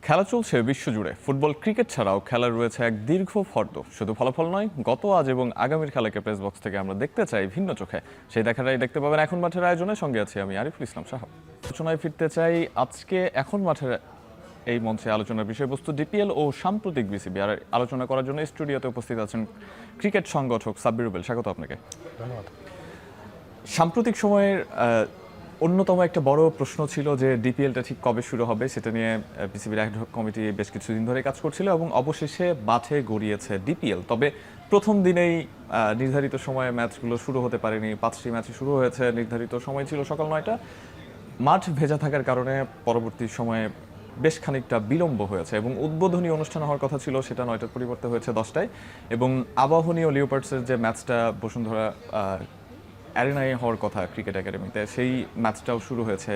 খেলা চলছে বিশ্বজুড়ে। ফুটবল, ক্রিকেট ছাড়াও খেলার রয়েছে এক দীর্ঘ ফর্দ। শুধু ফলাফল নয়, গত, আজ এবং আগামীর খেলাকে প্রেস বক্স থেকে আমরা দেখতে চাই ভিন্ন চোখে। সেই দেখাটাই দেখতে পাবেন এখন মাঠের আয়োজনে। সঙ্গে আছি আমি আরিফুল ইসলাম সাহাব। আলোচনায় ফিরতে চাই আজকে এখন মাঠের এই মঞ্চে আলোচনার বিষয়বস্তু ডিপিএল ও সাম্প্রতিক বিসিবি। আর আলোচনা করার জন্য স্টুডিওতে উপস্থিত আছেন ক্রিকেট সংগঠক সাব্বির রুবেল। স্বাগত আপনাকে। ধন্যবাদ। সাম্প্রতিক সময়ের অন্যতম একটা বড় প্রশ্ন ছিল যে ডিপিএলটা ঠিক কবে শুরু হবে, সেটা নিয়ে বিসিবির অ্যাডহক কমিটি বেশ কিছুদিন ধরে কাজ করছিল এবং অবশেষে মাঠে গড়িয়েছে ডিপিএল। তবে প্রথম দিনেই নির্ধারিত সময়ে ম্যাচগুলো শুরু হতে পারেনি। 5টি ম্যাচ শুরু হয়েছে, নির্ধারিত সময় ছিল সকাল 9টা। মাঠ ভেজা থাকার কারণে পরবর্তী সময়ে বেশ খানিকটা বিলম্ব হয়েছে এবং উদ্বোধনী অনুষ্ঠান হওয়ার কথা ছিল সেটা 9টার পরিবর্তে হয়েছে 10টায়। এবং আবাহনী ও লিওপার্ডসের যে ম্যাচটা বসুন্ধরা অ্যারেনায় হওয়ার কথা ক্রিকেট একাডেমিতে, সেই ম্যাচটাও শুরু হয়েছে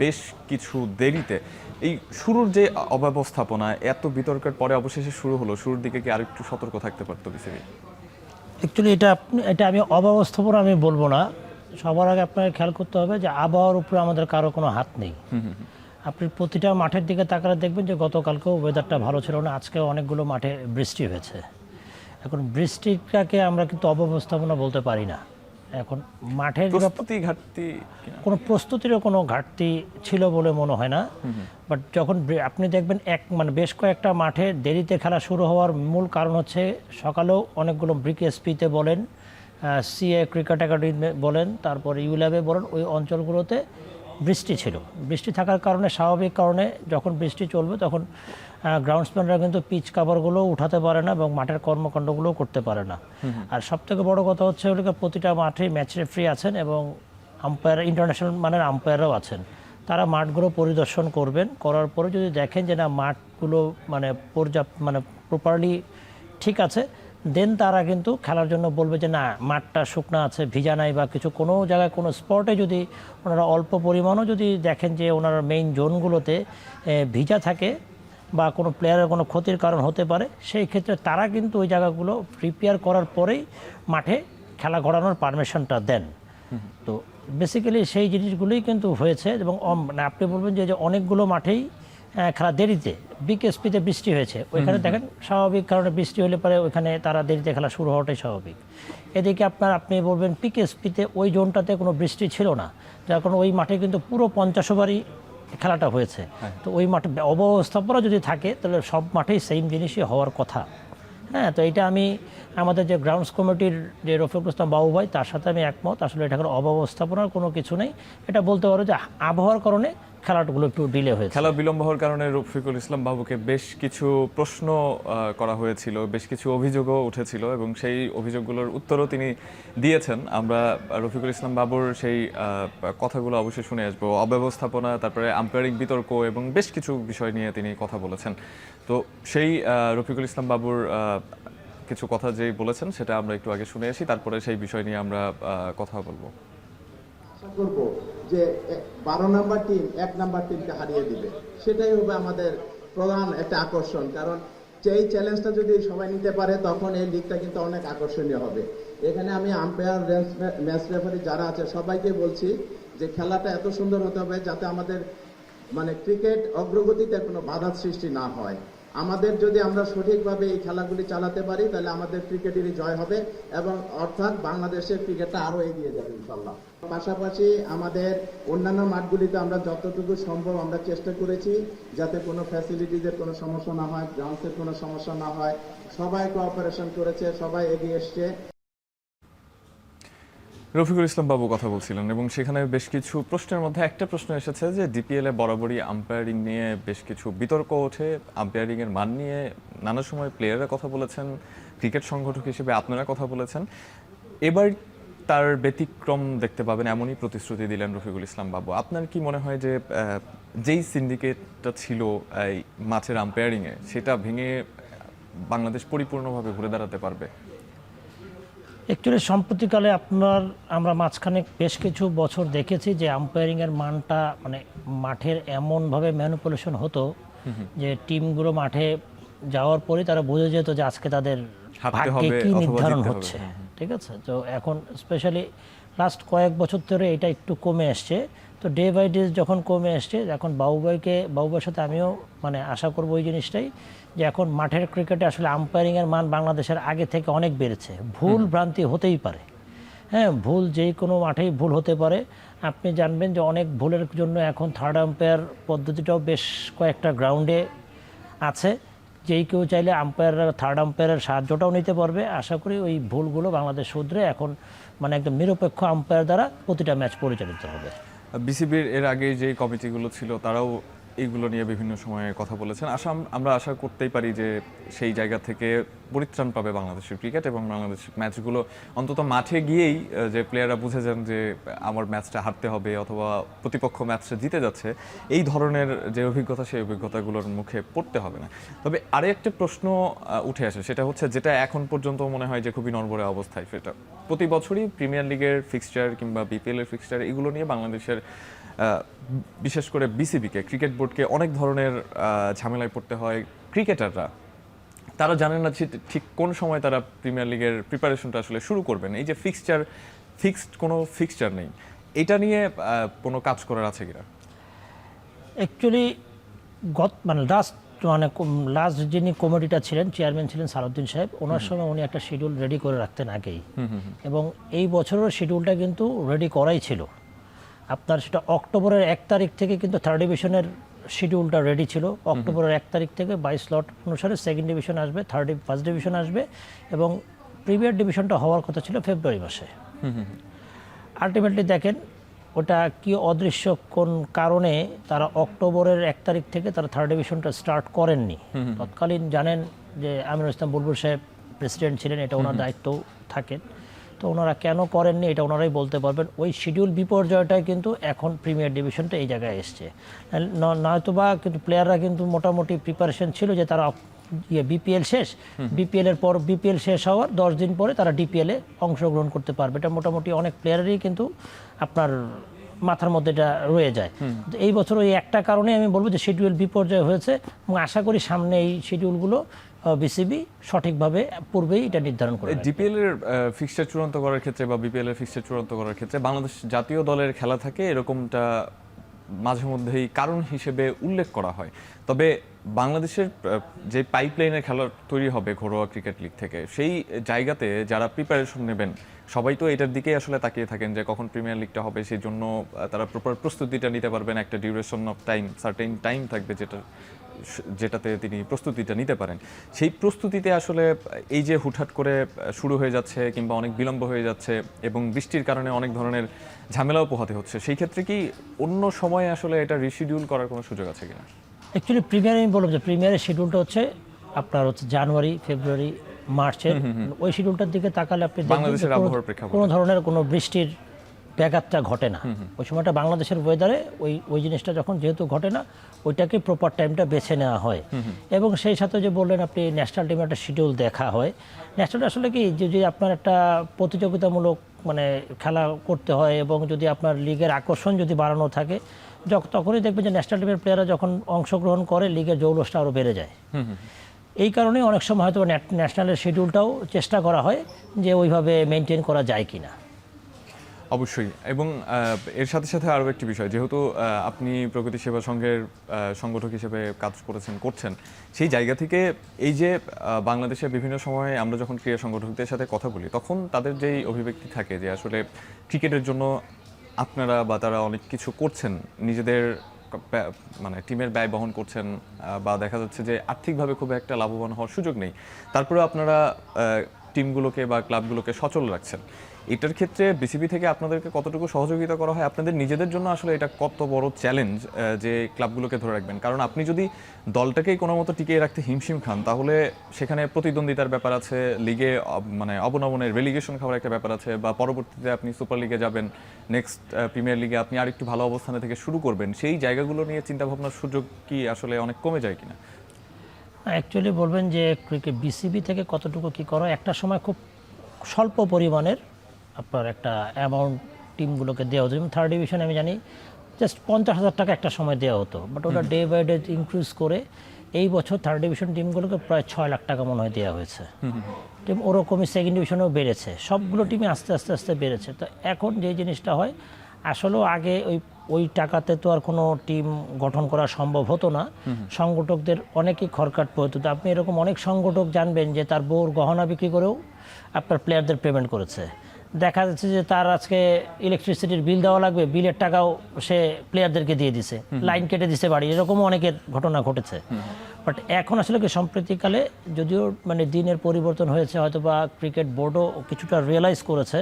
বেশ কিছু দেরিতে। এই শুরুর যে অব্যবস্থাপনা, এত বিতর্কের পরে অবশেষে শুরু হলো, শুরুর দিকে কি আরেকটু সতর্ক থাকতে পারতো বিসিবি? অ্যাকচুয়ালি এটা আমি অব্যবস্থাপনা আমি বলবো না। সবার আগে আপনাকে খেয়াল করতে হবে যে আবহাওয়ার উপরে আমাদের কারো কোনো হাত নেই। আপনি প্রতিটা মাঠের দিকে তাকালে দেখবেন যে গতকালকেও ওয়েদারটা ভালো ছিল না, আজকেও অনেকগুলো মাঠে বৃষ্টি হয়েছে। এখন বৃষ্টিটাকে আমরা কিন্তু অব্যবস্থাপনা বলতে পারি না। এখন মাঠের কোনো প্রস্তুতিরও কোনো ঘাটতি ছিল বলে মনে হয় না। বাট যখন আপনি দেখবেন বেশ কয়েকটা মাঠে দেরিতে খেলা শুরু হওয়ার মূল কারণ হচ্ছে সকালেও অনেকগুলো ব্রিকেএসপিতে বলেন, সিএ ক্রিকেট একাডেমি বলেন, তারপর ইউল্যাবে বলেন, ওই অঞ্চলগুলোতে বৃষ্টি ছিল। বৃষ্টি থাকার কারণে, স্বাভাবিক কারণে যখন বৃষ্টি চলবে তখন গ্রাউন্ডসম্যানরা কিন্তু পিচ কাভারগুলো উঠাতে পারে না এবং মাঠের কর্মকাণ্ডগুলোও করতে পারে না। আর সবথেকে বড় কথা হচ্ছে প্রতিটা মাঠে ম্যাচ রেফারি আছেন এবং আম্পায়ার, ইন্টারন্যাশনাল মানের আম্পায়াররাও আছেন। তারা মাঠগুলো পরিদর্শন করবেন, করার পরে যদি দেখেন যে না মাঠগুলো প্রপারলি ঠিক আছে, দেন তারা কিন্তু খেলার জন্য বলবে যে না মাঠটা শুকনো আছে, ভিজা নাই বা কিছু, কোনো জায়গায় কোনো স্পটে যদি ওনারা অল্প পরিমাণও যদি দেখেন যে ওনারা মেইন জোনগুলোতে ভিজা থাকে বা কোনো প্লেয়ারের কোনো ক্ষতির কারণ হতে পারে, সেই ক্ষেত্রে তারা কিন্তু ওই জায়গাগুলো প্রিপেয়ার করার পরেই মাঠে খেলা ঘোরানোর পারমিশনটা দেন। তো বেসিক্যালি সেই জিনিসগুলোই কিন্তু হয়েছে। এবং আপনি বলবেন যে অনেকগুলো মাঠেই খেলা দেরিতে, বিকেএসপিতে বৃষ্টি হয়েছে, ওইখানে দেখেন স্বাভাবিক কারণে বৃষ্টি হলে পরে ওইখানে তারা দেরিতে খেলা শুরু হওয়াটাই স্বাভাবিক। এদিকে আপনি বলবেন পিকেএসপিতে ওই জোনটাতে কোনো বৃষ্টি ছিল না, যার কারণে ওই মাঠে কিন্তু পুরো 50 ওভারই খেলাটা হয়েছে। তো ওই মাঠে অব্যবস্থাপনা যদি থাকে তাহলে সব মাঠেই সেম জিনিসই হওয়ার কথা। হ্যাঁ, তো এটা আমি আমাদের যে গ্রাউন্ডস কমিটির যে রফিকুল ইসলাম বাবু ভাই, তার সাথে আমি একমত। আসলে এটা কোনো অব্যবস্থাপনার কোনো কিছু নেই। এটা বলতে পারো যে আবহাওয়ার কারণে খেলাগুলো একটু ডিলে হয়েছে। খেলা বিলম্ব হওয়ার কারণে রফিকুল ইসলাম বাবুকে বেশ কিছু প্রশ্ন করা হয়েছিল, বেশ কিছু অভিযোগও উঠেছিল এবং সেই অভিযোগগুলোর উত্তরও তিনি দিয়েছেন। আমরা রফিকুল ইসলাম বাবুর সেই কথাগুলো অবশ্যই শুনে আসবো। অব্যবস্থাপনা, তারপরে আম্পায়ারিং বিতর্ক এবং বেশ কিছু বিষয় নিয়ে তিনি কথা বলেছেন। তো সেই রফিকুল ইসলাম বাবুর কিছু কথা যেই বলেছেন সেটা আমরা একটু আগে শুনে আসি, তারপরে সেই বিষয় নিয়ে আমরা কথা বলবো। করব যে 12 নাম্বার টিম 1 নাম্বার টিমকে হারিয়ে দিবে, সেটাই হবে আমাদের প্রধান একটা আকর্ষণ। কারণ এই চ্যালেঞ্জটা যদি সবাই নিতে পারে তখন এই লিগটা কিন্তু অনেক আকর্ষণীয় হবে। এখানে আমি আম্পায়ার, ম্যাচ রেফারি যারা আছে সবাইকে বলছি যে খেলাটা এত সুন্দর হতে হবে যাতে আমাদের ক্রিকেট অগ্রগতিতে কোনো বাধা সৃষ্টি না হয়। আমাদের যদি আমরা সঠিকভাবে এই খেলাগুলি চালাতে পারি তাহলে আমাদের ক্রিকেটেরই জয় হবে এবং অর্থাৎ বাংলাদেশের ক্রিকেটটা আরো এগিয়ে যাবে ইনশাল্লাহ। পাশাপাশি আমাদের অন্যান্য মাঠগুলিতে আমরা যতটুকু সম্ভব আমরা চেষ্টা করেছি যাতে কোনো ফ্যাসিলিটিজের কোনো সমস্যা না হয়, গ্রাউন্ডসের কোনো সমস্যা না হয়। সবাই কোঅপারেশন করেছে, সবাই এগিয়ে এসছে। রফিকুল ইসলাম বাবু কথা বলছিলেন এবং সেখানে বেশ কিছু প্রশ্নের মধ্যে একটা প্রশ্ন এসেছে যে ডিপিএল এ বরাবরই আম্পায়ারিং নিয়ে বেশ কিছু বিতর্ক ওঠে। আম্পায়ারিং এর মান নিয়ে নানা সময় প্লেয়াররা কথা বলেছেন, ক্রিকেট সংগঠক হিসেবে আপনারা কথা বলেছেন। এবার তার ব্যতিক্রম দেখতে পাবেন এমনই প্রতিশ্রুতি দিলেন রফিকুল ইসলাম বাবু। আপনার কি মনে হয় যে যেই সিন্ডিকেটটা ছিল এই মাঠের আম্পায়ারিংয়ে, সেটা ভেঙে বাংলাদেশ পরিপূর্ণভাবে ঘুরে দাঁড়াতে পারবে? অ্যাকচুয়ালি সম্প্রতিকালে আমরা মাঝখানে বেশ কিছু বছর দেখেছি যে আম্পায়ারিংয়ের মানটা মাঠের এমনভাবে ম্যানিপুলেশন হতো যে টিমগুলো মাঠে যাওয়ার পরে তারা বুঝে যেত যে আজকে তাদের ভাগ্যে কি নির্ধারণ হচ্ছে। ঠিক আছে, তো এখন স্পেশালি লাস্ট কয়েক বছর ধরে এটা একটু কমে আসছে। তো ডে বাই ডে যখন কমে আসছে, এখন বাবুভাইয়ের সাথে আমিও মানে আশা করবো ওই জিনিসটাই, যে এখন মাঠের ক্রিকেটে আসলে আম্পায়ারিংয়ের মান বাংলাদেশের আগে থেকে অনেক বেড়েছে। ভুল ভ্রান্তি হতেই পারে, হ্যাঁ, ভুল যে কোনো মাঠেই ভুল হতে পারে। আপনি জানবেন যে অনেক ভুলের জন্য এখন থার্ড আম্পায়ার পদ্ধতিটাও বেশ কয়েকটা গ্রাউন্ডে আছে, যেই কেউ চাইলে থার্ড আম্পায়ারের সাহায্যটাও নিতে পারবে। আশা করি ওই ভুলগুলো বাংলাদেশ শুধরে এখন মানে একদম নিরপেক্ষ আম্পায়ার দ্বারা প্রতিটা ম্যাচ পরিচালিত হবে। বিসিবির এর আগে যে কমিটিগুলো ছিল তারাও এইগুলো নিয়ে বিভিন্ন সময়ে কথা বলেছেন। আমরা আশা করতেই পারি যে সেই জায়গা থেকে পরিত্রাণ পাবে বাংলাদেশের ক্রিকেট এবং বাংলাদেশের ম্যাচগুলো অন্তত মাঠে গিয়েই যে প্লেয়াররা বুঝে যান যে আমার ম্যাচটা হারতে হবে অথবা প্রতিপক্ষ ম্যাচটা জিতে যাচ্ছে, এই ধরনের যে অভিজ্ঞতা সেই অভিজ্ঞতাগুলোর মুখে পড়তে হবে না। তবে আরেকটা প্রশ্ন উঠে আসে, সেটা হচ্ছে যেটা এখন পর্যন্ত মনে হয় যে খুবই নড়বড়ে অবস্থায়, সেটা প্রতি বছরই প্রিমিয়ার লিগের ফিক্সচার কিংবা বিপিএল এর ফিক্সচার এগুলো নিয়ে বাংলাদেশের বিশেষ করে বিসিবিকে, ক্রিকেট বোর্ডকে অনেক ধরনের ঝামেলায় পড়তে হয়। ক্রিকেটাররা তারা জানেন না ঠিক কোন সময় তারা প্রিমিয়ার লিগের প্রিপারেশনটা আসলে শুরু করবেন। এই যে ফিক্সড কোনো ফিক্সচার নেই, এটা নিয়ে কোনো কাজ করার আছে কিনা? অ্যাকচুয়ালি লাস্ট যিনি কমিটিটা ছিলেন, চেয়ারম্যান ছিলেন সালাউদ্দিন সাহেব, ওনার সময় উনি একটা শিডিউল রেডি করে রাখতেন আগেই, এবং এই বছরের শিডিউলটা কিন্তু রেডি করাই ছিল। আপনার সেটা অক্টোবরের 1 তারিখ থেকে কিন্তু থার্ড ডিভিশনের শিডিউলটা রেডি ছিল। অক্টোবরের 1 তারিখ থেকে 22 স্লট অনুসারে সেকেন্ড ডিভিশন আসবে, ফার্স্ট ডিভিশন আসবে, এবং প্রিমিয়ার ডিভিশনটা হওয়ার কথা ছিল ফেব্রুয়ারি মাসে। আলটিমেটলি দেখেন ওটা কি অদৃশ্য কোন কারণে তারা অক্টোবরের 1 তারিখ থেকে তারা থার্ড ডিভিশনটা স্টার্ট করেননি। তৎকালীন জানেন যে আমিনুল ইসলাম বুলবুল সাহেব প্রেসিডেন্ট ছিলেন, এটা ওনার দায়িত্ব থাকেন। তো ওনারা কেন করেননি এটা ওনারাই বলতে পারবেন। ওই শিডিউল বিপর্যয়টাই কিন্তু এখন প্রিমিয়ার ডিভিশনটা এই জায়গায় এসছে, নয়তোবা কিন্তু প্লেয়াররা কিন্তু মোটামুটি প্রিপারেশন ছিল যে তারা বিপিএল শেষ, বিপিএল শেষ হওয়ার 10 দিন পরে তারা ডিপিএলে অংশগ্রহণ করতে পারবে। এটা মোটামুটি অনেক প্লেয়ারেরই কিন্তু আপনার মাথার মধ্যে এটা রয়ে যায়। এই বছর ওই একটা কারণে আমি বলবো যে শিডিউল বিপর্যয় হয়েছে, এবং আশা করি সামনে এই শিডিউলগুলো বিসিবি সঠিকভাবে পূর্বেই এটা নির্ধারণ করে। ডিপিএল এর ফিক্সচার চূড়ান্ত করার ক্ষেত্রে বা বিপিএল এর ফিক্সচার চূড়ান্ত করার ক্ষেত্রে বাংলাদেশ জাতীয় দলের খেলা থাকে, এরকমটা মাঝে মধ্যেই কারণ হিসেবে উল্লেখ করা হয়। তবে বাংলাদেশের যে পাইপলাইনের খেলা তৈরি হবে ঘরোয়া ক্রিকেট লিগ থেকে, সেই জায়গাতে যারা প্রিপারেশন নেবেন সবাই তো এটার দিকেই আসলে তাকিয়ে থাকেন যে কখন প্রিমিয়ার লিগটা হবে, সেই জন্য তারা প্রপার প্রস্তুতিটা নিতে পারবেন। একটা duration of time, certain time থাকবে যেটাতে তিনি প্রস্তুতিটা নিতে পারেন। সেই প্রস্তুতিতে আসলে এই যে হুটহাট করে শুরু হয়ে যাচ্ছে কিংবা অনেক বিলম্ব হয়ে যাচ্ছে এবং বৃষ্টির কারণে অনেক ধরনের ঝামেলাও পোহাতে হচ্ছে, সেই ক্ষেত্রে কি অন্য সময়ে আসলে এটা রিশিডিউল করার কোনো সুযোগ আছে কিনা? অ্যাকচুয়ালি প্রিমিয়ার আমি বললাম যে প্রিমিয়ারের শিডিউলটা হচ্ছে আপনার জানুয়ারি, ফেব্রুয়ারি, মার্চের। ওই শিডিউলটার দিকে তাকালে আপনি বাংলাদেশের আবহাওয়ার প্রেক্ষাপটে কোনো ধরনের কোনো বৃষ্টির ব্যাঘাতটা ঘটে না। ওই সময়টা বাংলাদেশের ওয়েদারে ওই জিনিসটা যখন যেহেতু ঘটে না, ওইটাকে প্রপার টাইমটা বেছে নেওয়া হয়। এবং সেই সাথে যে বললেন আপনি ন্যাশনাল টিমের একটা শিডিউল দেখা হয়। ন্যাশনাল আসলে কি যদি আপনার একটা প্রতিযোগিতামূলক মানে খেলা করতে হয় এবং যদি আপনার লিগের আকর্ষণ যদি বাড়ানো থাকে, তখনই দেখবেন যে ন্যাশনাল টিমের প্লেয়াররা যখন অংশগ্রহণ করে লিগের জৌলসটা আরও বেড়ে যায়। এই কারণে অনেক সময় হয়তো ন্যাশনালের শিডিউলটাও চেষ্টা করা হয় যে ওইভাবে মেনটেন করা যায় কিনা। অবশ্যই। এবং এর সাথে সাথে আরও একটি বিষয়, যেহেতু আপনি প্রগতি সেবা সংঘের সংগঠক হিসেবে কাজ করছেন, সেই জায়গা থেকে এই যে বাংলাদেশে বিভিন্ন সময়ে আমরা যখন ক্রীড়া সংগঠকদের সাথে কথা বলি, তখন তাদের যেই অভিব্যক্তি থাকে যে আসলে ক্রিকেটের জন্য আপনারা বা তারা অনেক কিছু করছেন, নিজেদের মানে টিমের ব্যয় বহন করছেন, বা দেখা যাচ্ছে যে আর্থিকভাবে খুব একটা লাভবান হওয়ার সুযোগ নেই, তারপরে আপনারা টিমগুলোকে বা ক্লাবগুলোকে সচল রাখছেন। এটার ক্ষেত্রে বিসিবি থেকে আপনাদেরকে কতটুকু সহযোগিতা করা হয়? আপনাদের নিজেদের জন্য আসলে এটা কত বড় চ্যালেঞ্জ যে ক্লাবগুলোকে ধরে রাখবেন? কারণ আপনি যদি দলটাকেই কোনো মতো টিকিয়ে রাখতে হিমশিম খান, তাহলে সেখানে প্রতিদ্বন্দ্বিতার ব্যাপার আছে, লিগে মানে অবনমনের রেলিগেশন খাওয়ার একটা ব্যাপার আছে, বা পরবর্তীতে আপনি সুপার লিগে যাবেন, নেক্সট প্রিমিয়ার লিগে আপনি আরেকটু ভালো অবস্থানে থেকে শুরু করবেন। সেই জায়গাগুলো নিয়ে চিন্তাভাবনার সুযোগ কি আসলে অনেক কমে যায় কিনা? অ্যাকচুয়ালি বলবেন যে ক্রিকেট বিসিবি থেকে কতটুকু কী করা, একটা সময় খুব স্বল্প পরিমাণের আপনার একটা অ্যামাউন্ট টিমগুলোকে দেওয়া হতো। যেমন থার্ড ডিভিশনে আমি জানি জাস্ট 50,000 টাকা একটা সময় দেওয়া হতো, বাট ওটা ডে বাই ডে ইনক্রিজ করে এই বছর থার্ড ডিভিশন টিমগুলোকে প্রায় 6 লাখ টাকা মনে হয় দেওয়া হয়েছে। টিম ওরকমই সেকেন্ড ডিভিশনেও বেড়েছে, সবগুলো টিমে আস্তে আস্তে আস্তে বেড়েছে। তো এখন যে জিনিসটা হয়, আসলেও আগে ওই টাকাতে তো আর কোনো টিম গঠন করা সম্ভব হতো না, সংগঠকদের অনেকেই খরকাট পড়তো। তো আপনি এরকম অনেক সংগঠক জানবেন যে তার বউর গহনা বিক্রি করেও আপনার প্লেয়ারদের পেমেন্ট করেছে। দেখা যাচ্ছে যে তার আজকে ইলেকট্রিসিটির বিল দেওয়া লাগবে, বিলের টাকাও সে প্লেয়ারদেরকে দিয়ে দিছে, লাইন কেটে দিছে বাড়ি, এরকমও অনেকের ঘটনা ঘটেছে। বাট এখন আসলে কি সম্প্রতিকালে যদিও মানে দিনের পরিবর্তন হয়েছে, হয়তো বা ক্রিকেট বোর্ডও কিছুটা রিয়েলাইজ করেছে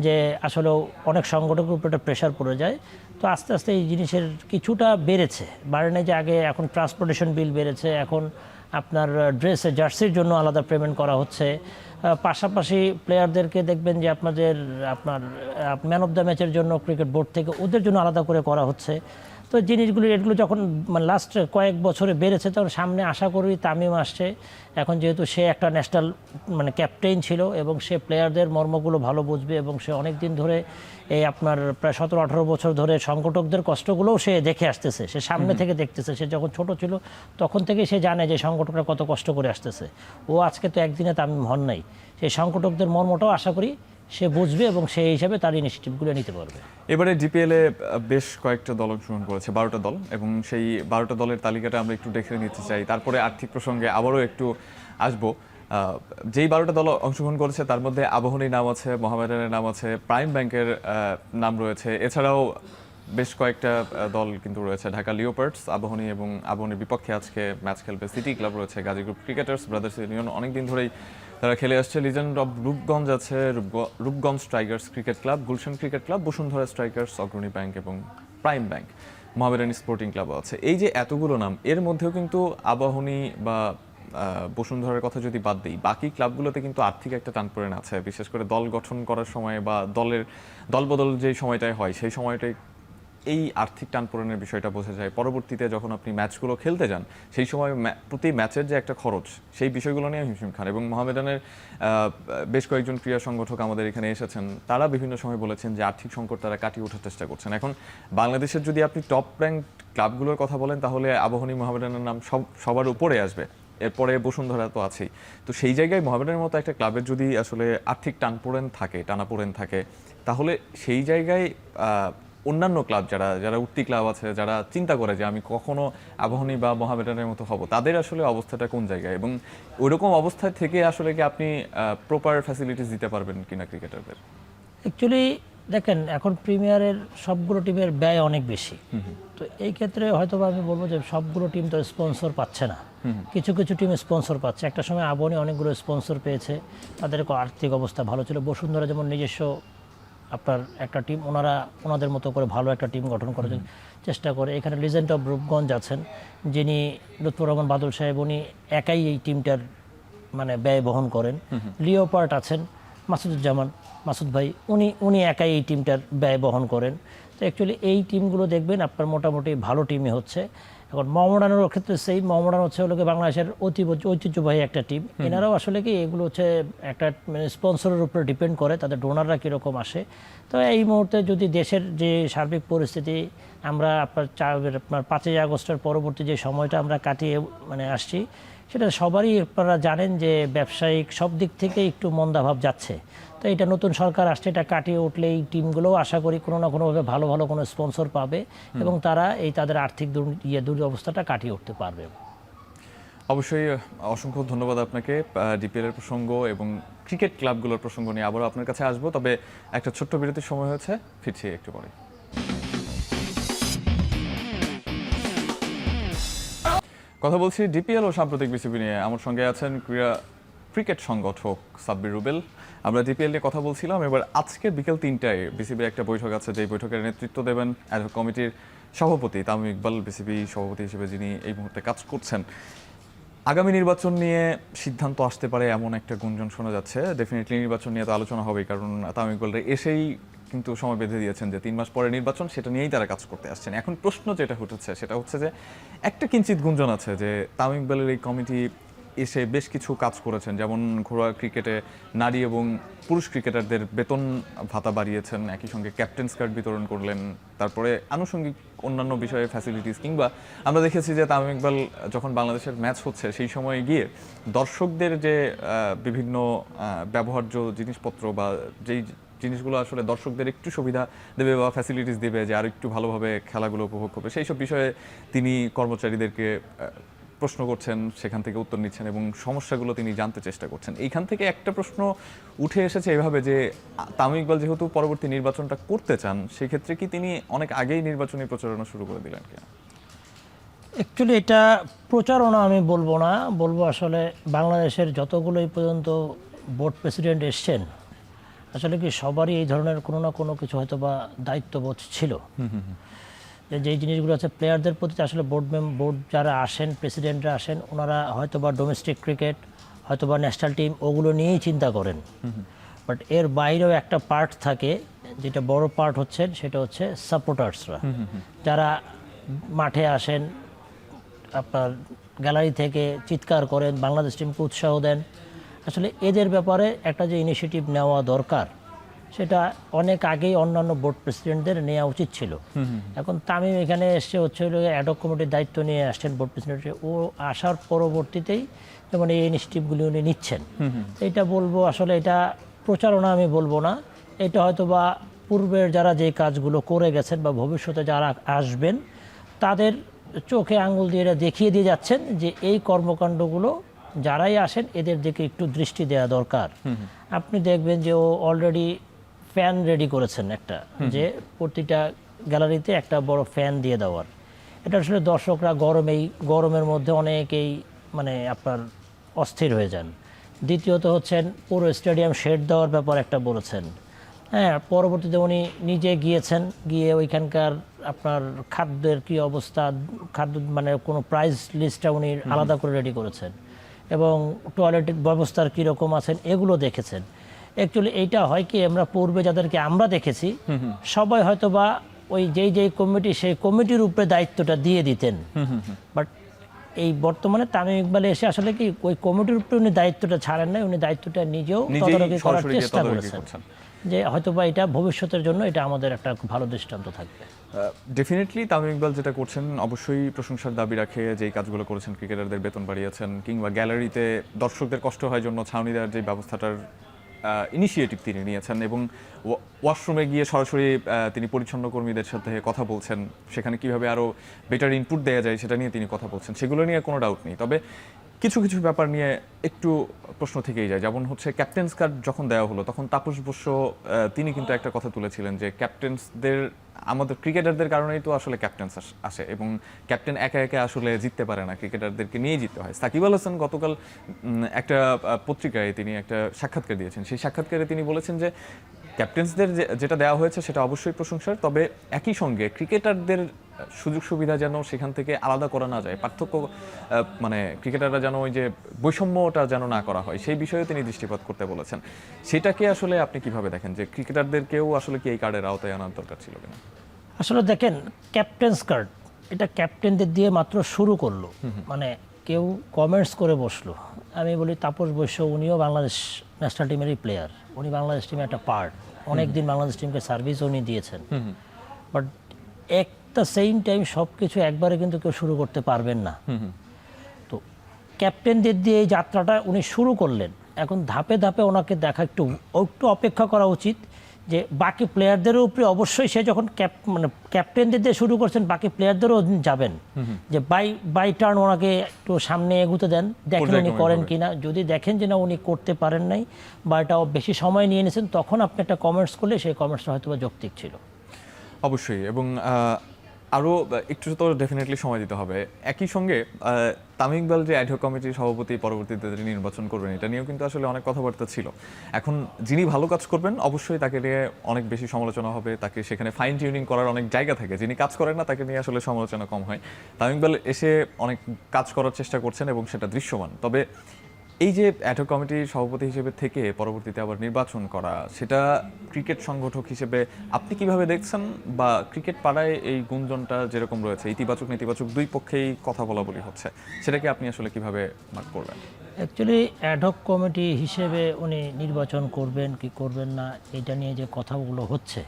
যে আসলেও অনেক সংগঠকের উপর একটা প্রেশার পড়ে যায়। তো আস্তে আস্তে এই জিনিসের কিছুটা বেড়েছে, বাড়ে নাই যে আগে। এখন ট্রান্সপোর্টেশন বিল বেড়েছে, এখন আপনার ড্রেসে জার্সির জন্য আলাদা পেমেন্ট করা হচ্ছে। পাশাপাশি প্লেয়ারদেরকে দেখবেন যে আপনার ম্যান অফ দ্য ম্যাচের জন্য ক্রিকেট বোর্ড থেকে ওদের জন্য আলাদা করে করা হচ্ছে। তো এগুলো যখন মানে লাস্ট কয়েক বছরে বেড়েছে, তখন সামনে আশা করি তামিম আসছে। এখন যেহেতু সে একটা ন্যাশনাল মানে ক্যাপ্টেন ছিল এবং সে প্লেয়ারদের মর্মগুলো ভালো বুঝবে, এবং সে অনেক দিন ধরে এই আপনার প্রায় 17-18 বছর ধরে সংগঠকদের কষ্টগুলোও সে দেখে আসতেছে, সে সামনে থেকে দেখতেছে। সে যখন ছোট ছিল তখন থেকেই সে জানে যে সংগঠকরা কত কষ্ট করে আসতেছে। ও আজকে তো একদিনে তামিম হন নাই, সেই সংগঠকদের মর্মটাও আশা করি সে বুঝবে এবং সেই হিসাবে তার ইনিশিয়েটিভগুলো নিতে পারবে। এবারে ডিপিএলে বেশ কয়েকটা দল অংশগ্রহণ করেছে, 12টা দল, এবং সেই 12টা দলের তালিকাটা আমরা একটু দেখে নিতে চাই। তারপরে আর্থিক প্রসঙ্গে আবারও একটু আসবো। যেই 12টা দল অংশগ্রহণ করেছে তার মধ্যে আবাহনীর নাম আছে, মোহামেডানের নাম আছে, প্রাইম ব্যাংকের নাম রয়েছে, এছাড়াও বেশ কয়েকটা দল কিন্তু রয়েছে। ঢাকা লিওপার্ডস, আবাহনী এবং আবাহনীর বিপক্ষে আজকে ম্যাচ খেলবে সিটি ক্লাব রয়েছে, Gazi group cricketers, brothers union অনেকদিন ধরেই তারা খেলে আসছে, লিজেন্ড অব রূপগঞ্জ আছে, Rupganj strikers cricket club, Gulshan cricket club, Bashundhara strikers, অগ্রণী ব্যাংক এবং প্রাইম ব্যাংক, মোহামেডান স্পোর্টিং ক্লাবও আছে। এই যে এতগুলো নাম, এর মধ্যেও কিন্তু আবাহনী বা বসুন্ধরার কথা যদি বাদ দিই, বাকি ক্লাবগুলোতে কিন্তু আর্থিক একটা টানপোড়েন আছে, বিশেষ করে দল গঠন করার সময় বা দলবদল যে সময়টায় হয়, সেই সময়টায় এই আর্থিক টানপোড়েনের বিষয়টা বোঝা যায়। পরবর্তীতে যখন আপনি ম্যাচগুলো খেলতে যান, সেই সময় প্রতি ম্যাচের যে একটা খরচ, সেই বিষয়গুলো নিয়ে হিমশিম খান। এবং মোহামেডানের বেশ কয়েকজন ক্রীড়া সংগঠক আমাদের এখানে এসেছেন, তারা বিভিন্ন সময় বলেছেন যে আর্থিক সংকট তারা কাটিয়ে ওঠার চেষ্টা করছেন। এখন বাংলাদেশের যদি আপনি টপ র্যাঙ্ক ক্লাবগুলোর কথা বলেন, তাহলে আবাহনী, মোহামেডানের নাম সবার উপরে আসবে, এরপরে বসুন্ধরা তো আছেই। তো সেই জায়গায় মোহামেডানের মতো একটা ক্লাবের যদি আসলে আর্থিক টানাপোড়েন থাকে, তাহলে সেই জায়গায় অন্যান্য ক্লাব যারা উঠতি ক্লাব আছে, যারা চিন্তা করে যে আমি কখনো আবাহনী বা মোহামেডানের মতো হব, তাদের আসলে অবস্থাটা কোন জায়গায়, এবং ওইরকম অবস্থায় থেকে আসলে কি আপনি প্রপার ফ্যাসিলিটিস দিতে পারবেন কিনা ক্রিকেটারদের? অ্যাকচুয়ালি দেখেন, এখন প্রিমিয়ারের সবগুলো টিমের ব্যয় অনেক বেশি। তো এই ক্ষেত্রে হয়তো আমি বলবো যে সবগুলো টিম তো স্পন্সর পাচ্ছে না, কিছু কিছু টিম স্পন্সর পাচ্ছে। একটা সময় আবাহনী অনেকগুলো স্পন্সর পেয়েছে, তাদের আর্থিক অবস্থা ভালো ছিল। বসুন্ধরা যেমন নিজস্ব আপনার একটা টিম, ওনাদের মতো করে ভালো একটা টিম গঠন করার চেষ্টা করে। এখানে লিজেন্ড অফ রূপগঞ্জ আছেন, যিনি লুৎফর রহমান বাদল সাহেব, উনি একাই এই টিমটার মানে ব্যয় বহন করেন। লিওপার্ড আছেন মাসুদুজ্জামান, মাসুদ ভাই, উনি একাই এই টিমটার ব্যয় বহন করেন। তো অ্যাকচুয়ালি এই টিমগুলো দেখবেন আপনার মোটামুটি ভালো টিমই হচ্ছে। এখন মোহামেডানের ক্ষেত্রে সেই মোহামেডান হচ্ছে বাংলাদেশের ঐতিহ্যবাহী একটা টিম। এনারাও আসলে কি এগুলো হচ্ছে একটা স্পন্সরের উপরে ডিপেন্ড করে, তাদের ডোনাররা কীরকম আসে। তো এই মুহূর্তে যদি দেশের যে সার্বিক পরিস্থিতি, আমরা আপনার 5ই আগস্টের পরবর্তী যে সময়টা আমরা কাটিয়ে আসছি, সেটা সবারই আপনারা জানেন যে ব্যবসায়িক সব দিক থেকে একটু মন্দাভাব যাচ্ছে। তো এটা নতুন সরকার আসছে, এটা কাটিয়ে উঠলে এই টিমগুলোও আশা করি কোনো না কোনোভাবে ভালো ভালো কোনো স্পন্সর পাবে এবং তারা তাদের আর্থিক দুরবস্থাটা কাটিয়ে উঠতে পারবে। অবশ্যই অসংখ্য ধন্যবাদ আপনাকে। ডিপিএলের প্রসঙ্গ এবং ক্রিকেট ক্লাবগুলোর প্রসঙ্গ নিয়ে আবারও আপনার কাছে আসবো, তবে একটা ছোট্ট বিরতির সময় হয়েছে, ফিরছি একটু পরে। কথা বলছি ডিপিএল ও সাম্প্রতিক বিসিবি নিয়ে। আমার সঙ্গে আছেন ক্রিকেট সংগঠক সাব্বির রুবেল। আমরা ডিপিএল নিয়ে কথা বলছিলাম। এবার আজকে বিকেল 3টায় বিসিবির একটা বৈঠক আছে, যেই বৈঠকের নেতৃত্ব দেবেন অ্যাডহক কমিটির সভাপতি তামিম ইকবাল, বিসিবি সভাপতি হিসেবে যিনি এই মুহূর্তে কাজ করছেন। আগামী নির্বাচন নিয়ে সিদ্ধান্ত আসতে পারে এমন একটা গুঞ্জন শোনা যাচ্ছে। ডেফিনেটলি নির্বাচন নিয়ে তো আলোচনা হবেই, কারণ তামিম ইকবাল এসেই কিন্তু সময় বেঁধে দিয়েছেন যে 3 মাস পরে নির্বাচন, সেটা নিয়েই তারা কাজ করতে আসছেন। এখন প্রশ্ন যেটা উঠেছে সেটা হচ্ছে যে একটা কিঞ্চিত গুঞ্জন আছে যে তামিম ইকবালের এই কমিটি এসে বেশ কিছু কাজ করেছেন, যেমন ঘরোয়া ক্রিকেটে নারী এবং পুরুষ ক্রিকেটারদের বেতন ভাতা বাড়িয়েছেন, একই সঙ্গে ক্যাপ্টেন্স কার্ড বিতরণ করলেন, তারপরে আনুষঙ্গিক অন্যান্য বিষয়ে ফ্যাসিলিটিস, কিংবা আমরা দেখেছি যে তামিম ইকবাল যখন বাংলাদেশের ম্যাচ হচ্ছে সেই সময় গিয়ে দর্শকদের যে বিভিন্ন ব্যবহার্য জিনিসপত্র বা যেই জিনিসগুলো আসলে দর্শকদের একটু সুবিধা দেবে বা ফ্যাসিলিটিস দেবে, যে আর একটু ভালোভাবে খেলাগুলো উপভোগ করবে, সেই সব বিষয়ে তিনি কর্মচারীদেরকে প্রশ্ন করছেন, সেখান থেকে উত্তর নিচ্ছেন এবং সমস্যাগুলো তিনি জানতে চেষ্টা করছেন। এইখান থেকে একটা প্রশ্ন উঠে এসেছে এভাবে যে তামিম ইকবাল যেহেতু পরবর্তী নির্বাচনটা করতে চান, সেক্ষেত্রে কি তিনি অনেক আগেই নির্বাচনী প্রচারণা শুরু করে দিলেন কিনা? অ্যাকচুয়ালি এটা প্রচারণা আমি বলবো না, বলবো আসলে বাংলাদেশের যতগুলো এই পর্যন্ত বোর্ড প্রেসিডেন্ট এসছেন, আসলে কি সবারই এই ধরনের কোনো না কোনো কিছু হয়তো বা দায়িত্ববোধ ছিল, যে যেই জিনিসগুলো আছে প্লেয়ারদের প্রতি আসলে বোর্ড যারা আসেন, প্রেসিডেন্টরা আসেন, ওনারা হয়তো বা ডোমেস্টিক ক্রিকেট, হয়তো বা ন্যাশনাল টিম, ওগুলো নিয়েই চিন্তা করেন। বাট এর বাইরেও একটা পার্ট থাকে, যেটা বড় পার্ট হচ্ছে, সেটা হচ্ছে সাপোর্টার্সরা, যারা মাঠে আসেন, আপনার গ্যালারি থেকে চিৎকার করেন, বাংলাদেশ টিমকে উৎসাহ দেন। আসলে এদের ব্যাপারে একটা যে ইনিশিয়েটিভ নেওয়া দরকার, সেটা অনেক আগেই অন্যান্য বোর্ড প্রেসিডেন্টদের নেওয়া উচিত ছিল। এখন তামিম এখানে এসে হচ্ছে অ্যাডহক কমিটির দায়িত্ব নিয়ে আসছেন বোর্ড প্রেসিডেন্ট, ও আসার পরবর্তীতেই যেমন এই ইনিশিয়েটিভগুলি উনি নিচ্ছেন। এটা বলবো আসলে এটা প্রচারণা আমি বলবো না, এটা হয়তো বা পূর্বের যারা যে কাজগুলো করে গেছেন বা ভবিষ্যতে যারা আসবেন তাদের চোখে আঙুল দিয়ে এরা দেখিয়ে দিয়ে যাচ্ছেন যে এই কর্মকাণ্ডগুলো যারাই আসেন এদের দিকে একটু দৃষ্টি দেওয়া দরকার। আপনি দেখবেন যে ও অলরেডি ফ্যান রেডি করেছেন একটা, যে প্রতিটা গ্যালারিতে একটা বড় ফ্যান দিয়ে দেওয়ার। এটা আসলে দর্শকরা গরমের মধ্যে অনেকেই মানে আপনার অস্থির হয়ে যান। দ্বিতীয়ত হচ্ছেন পুরো স্টেডিয়াম শেড দেওয়ার ব্যাপার একটা বলেছেন। হ্যাঁ, পরবর্তীতে উনি নিজে গিয়েছেন, গিয়ে ওইখানকার আপনার খাদ্যের কি অবস্থা, খাদ্য মানে কোনো প্রাইস লিস্টটা উনি আলাদা করে রেডি করেছেন, এবং টয়লেটের ব্যবস্থার কীরকম আছেন এগুলো দেখেছেন। অ্যাকচুয়ালি এইটা হয় কি, আমরা পূর্বে যাদেরকে আমরা দেখেছি সবাই হয়তো বা ওই যেই কমিটি, সেই কমিটির উপরে দায়িত্বটা দিয়ে দিতেন। বাট এই বর্তমানে তামিম ইকবাল এসে আসলে কি ওই কমিটির উপরে উনি দায়িত্বটা ছাড়েন নাই, উনি দায়িত্বটা নিজেও তদারকি করার চেষ্টা করেছেন, যে হয়তো বা এটা ভবিষ্যতের জন্য এটা আমাদের একটা ভালো দৃষ্টান্ত থাকবে। ডেফিনেটলি তামিম ইকবাল যেটা করছেন অবশ্যই প্রশংসার দাবি রাখে, যেই কাজগুলো করেছেন, ক্রিকেটারদের বেতন বাড়িয়েছেন, কিংবা গ্যালারিতে দর্শকদের কষ্ট হয় জন্য ছাউনি দেওয়ার যে ব্যবস্থাটার ইনিশিয়েটিভ তিনি নিয়েছেন, এবং ওয়াশরুমে গিয়ে সরাসরি তিনি পরিচ্ছন্ন কর্মীদের সাথে কথা বলছেন, সেখানে কিভাবে আরও বেটার ইনপুট দেওয়া যায় সেটা নিয়ে তিনি কথা বলছেন, সেগুলো নিয়ে কোনো ডাউট নেই। তবে কিছু কিছু ব্যাপার নিয়ে একটু প্রশ্ন থেকেই যায়, যেমন হচ্ছে ক্যাপ্টেন্স কার্ড যখন দেওয়া হলো তখন তাপস বসু তিনি কিন্তু একটা কথা তুলেছিলেন যে ক্যাপ্টেন্সদের, আমাদের ক্রিকেটারদের কারণেই তো আসলে ক্যাপ্টেন্স আসে, এবং ক্যাপ্টেন একা একা আসলে জিততে পারে না, ক্রিকেটারদেরকে নিয়ে জিততে হয়। সাকিব আল হাসান গতকাল একটা পত্রিকায় তিনি একটা সাক্ষাৎকার দিয়েছেন, সেই সাক্ষাৎকারে তিনি বলেছেন যে ক্যাপ্টেন্সদের যেটা দেওয়া হয়েছে সেটা অবশ্যই প্রশংসার, তবে একই সঙ্গে ক্রিকেটারদের সুযোগ সুবিধা যেন সেখান থেকে আলাদা করা না যায়, পার্থক্য মানে ক্রিকেটাররা যেন ওই যে বৈষম্যটা যেন না করা হয়, সেই বিষয়ে তিনি দৃষ্টিপাত করতে বলেছেন। সেটাকে আসলে আপনি কিভাবে দেখেন, যে ক্রিকেটারদেরকেও আসলে কি এই কার্ডের আওতায় আনার দরকার ছিল কিনা? আসলে দেখেন, ক্যাপ্টেন্স কার্ড এটা ক্যাপ্টেনদের দিয়ে মাত্র শুরু করলো, মানে কেউ কমেন্টস করে বসলো। আমি বলি তাপস বসু উনিও বাংলাদেশ ন্যাশনাল টিমেরই প্লেয়ার, উনি বাংলাদেশ টিমের একটা পার্ট, অনেকদিন বাংলাদেশ টিমকে সার্ভিস উনি দিয়েছেন। But at the same time সব কিছু একবারে কিন্তু কেউ শুরু করতে পারবেন না। তো ক্যাপ্টেনদের দিয়ে এই যাত্রাটা উনি শুরু করলেন, এখন ধাপে ধাপে ওনাকে দেখা একটু অপেক্ষা করা উচিত, যে বাকি প্লেয়ারদেরও উপরে অবশ্যই সে যখন ক্যাপ্টেনদের দিয়ে শুরু করছেন, বাকি প্লেয়ারদেরও যাবেন, যে বাই টার্ন ওনাকে একটু সামনে এগুতে দেন, দেখেন উনি করেন কিনা। যদি দেখেন যে না উনি করতে পারেন নাই বা এটা বেশি সময় নিয়ে নিয়েছেন, তখন আপনি একটা কমেন্টস করলে সেই কমেন্টসটা হয়তো বা যৌক্তিক ছিল। অবশ্যই, এবং আরও একটু তো ডেফিনেটলি সময় দিতে হবে। একই সঙ্গে তামিম ইকবাল যে অ্যাডহক কমিটির সভাপতি পরবর্তীতে তিনি নির্বাচন করবেন, এটা নিয়েও কিন্তু আসলে অনেক কথাবার্তা ছিল। এখন যিনি ভালো কাজ করবেন অবশ্যই তাকে নিয়ে অনেক বেশি সমালোচনা হবে, তাকে সেখানে ফাইন টিউনিং করার অনেক জায়গা থাকে। যিনি কাজ করেন না তাকে নিয়ে আসলে সমালোচনা কম হয়। তামিম ইকবাল এসে অনেক কাজ করার চেষ্টা করছেন এবং সেটা দৃশ্যমান। তবে এই যে অ্যাডহক কমিটির সভাপতি হিসেবে থেকে পরবর্তীতে আবার নির্বাচন করা, সেটা ক্রিকেট সংগঠক হিসেবে আপনি কিভাবে দেখছেন, বা ক্রিকেট পাড়ায় এই গুঞ্জনটা যেরকম রয়েছে, ইতিবাচক নেতিবাচক দুই পক্ষেই কথা বলা বলি হচ্ছে, সেটাকে আপনি আসলে কিভাবে মার্ক করবেন? অ্যাকচুয়ালি অ্যাডহক কমিটি হিসেবে উনি নির্বাচন করবেন কি করবেন না এটা নিয়ে যে কথাগুলো হচ্ছে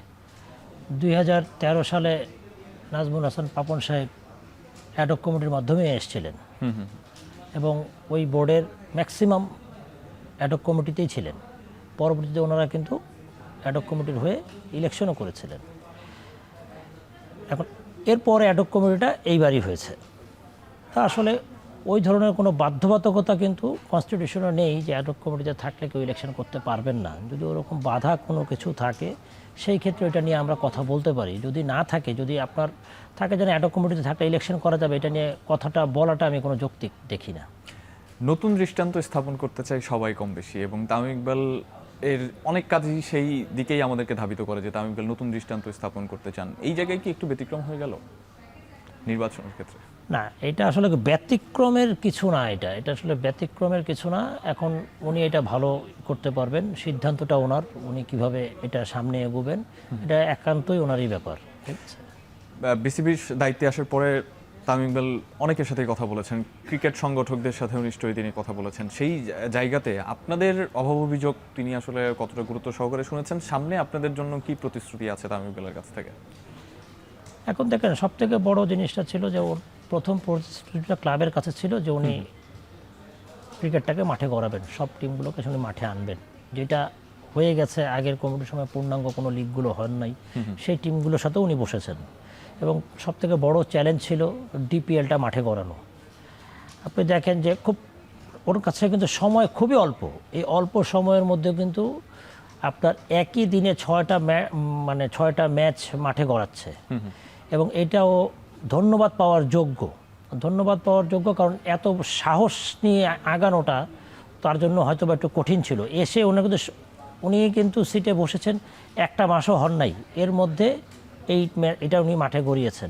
2013 সালে নাজমুল হাসান পাপন সাহেব অ্যাডহক কমিটির মাধ্যমে এসেছিলেন এবং ওই বোর্ডের ম্যাক্সিমাম অ্যাডহক কমিটিতেই ছিলেন। পরবর্তীতে ওনারা কিন্তু অ্যাডহক কমিটির হয়ে ইলেকশনও করেছিলেন। এখন এরপরে অ্যাডহক কমিটিটা এইবারই হয়েছে। তা আসলে ওই ধরনের কোনো বাধ্যবাধকতা কিন্তু কনস্টিটিউশনে নেই যে অ্যাডহক কমিটিতে থাকলে কেউ ইলেকশন করতে পারবেন না। যদি ওরকম বাধা কোনো কিছু থাকে সেই ক্ষেত্রে এটা নিয়ে আমরা কথা বলতে পারি। যদি না থাকে, যদি আপনার থাকে যেন অ্যাডহক কমিটিতে থাকলে ইলেকশন করা যাবে, এটা নিয়ে কথাটা বলাটা আমি কোনো যৌক্তিক দেখি না। নতুন দৃষ্টান্ত স্থাপন করতে চাই সবাই কম বেশি, এবং তামিম ইকবাল এর অনেক কাজই সেই দিকেই আমাদেরকে ধাবিত করে যে তামিম ইকবাল নতুন দৃষ্টান্ত স্থাপন করতে চান। এই জায়গায় কি একটু ব্যতিক্রম হয়ে গেল নির্বাচনের ক্ষেত্রে? না, এটা আসলে ব্যতিক্রমের কিছু না, এটা আসলে ব্যতিক্রমের কিছু না। এখন উনি এটা ভালো করতে পারবেন, সিদ্ধান্তটা ওনার, উনি কিভাবে এটা সামনে এগোবেন এটা একান্তই ওনারই ব্যাপার। ঠিক আছে, বিসিবির দায়িত্বে আসার পরে তামিম ইকবাল অনেকের সাথেই কথা বলেছেন, ক্রিকেট সংগঠকদের সাথেও নিশ্চয়ই তিনি কথা বলেছেন। সেই জায়গাতে আপনাদের অভাব অভিযোগ তিনি আসলে কতটা গুরুত্ব সহকারে শুনেছেন? সামনে আপনাদের জন্য কি প্রতিশ্রুতি আছে তামিম ইকবালের কাছ থেকে? এখন দেখেন সবথেকে বড় জিনিসটা ছিল যে ওর প্রথম প্রতিশ্রুতিটা ক্লাবের কাছে ছিল যে উনি ক্রিকেটটাকে মাঠে গড়াবেন, সব টিমগুলোকে উনি মাঠে আনবেন, যেটা হয়ে গেছে। আগের কমিটির সময় পূর্ণাঙ্গ কোনো লিগগুলো হন নাই, সেই টিমগুলোর সাথেও উনি বসেছেন। এবং সবথেকে বড় চ্যালেঞ্জ ছিল ডিপিএলটা মাঠে গড়ানো। আপনি দেখেন যে খুব ওর কাছে কিন্তু সময় খুবই অল্প, এই অল্প সময়ের মধ্যে কিন্তু আপনার একই দিনে 6টা ম্যাচ মাঠে গড়াচ্ছে। এবং এটাও ধন্যবাদ পাওয়ার যোগ্য, কারণ এত সাহস নিয়ে আগানোটা তার জন্য হয়তো বা একটু কঠিন ছিল। এসে উনি কিন্তু সিটে বসেছেন, একটা মাসও হন নাই, এর মধ্যে এটা উনি মাঠে গড়িয়েছেন।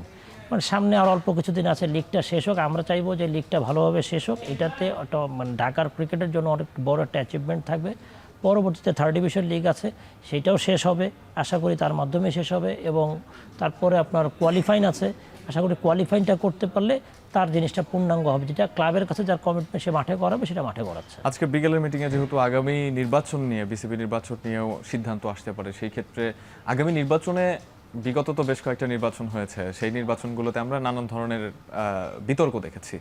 মানে সামনে আর অল্প কিছুদিন আছে, লিগটা শেষ হোক। আমরা চাইবো যে লিগটা ভালোভাবে শেষ হোক, এটাতে মানে ঢাকার ক্রিকেটের জন্য অনেক বড় একটা অ্যাচিভমেন্ট থাকবে। পরবর্তীতে 3rd ডিভিশন লিগ আছে, সেটাও শেষ হবে, আশা করি তার মাধ্যমে শেষ হবে। এবং তারপরে আপনার কোয়ালিফাইং আছে, আশা করি কোয়ালিফাইংটা করতে পারলে তার জিনিসটা পূর্ণাঙ্গ হবে, যেটা ক্লাবের কাছে যার কমিটমেন্ট সে মাঠে করাবে সেটা মাঠে করাচ্ছে। আজকে বিকেলের মিটিংয়ে যেহেতু আগামী নির্বাচন নিয়ে, বিসিবি নির্বাচন নিয়েও সিদ্ধান্ত আসতে পারে, সেই ক্ষেত্রে আগামী নির্বাচনে বিগত তো বেশ কয়েকটা নির্বাচন হয়েছে, সেই নির্বাচনগুলোতে আমরা নানান ধরনের বিতর্ক দেখেছি।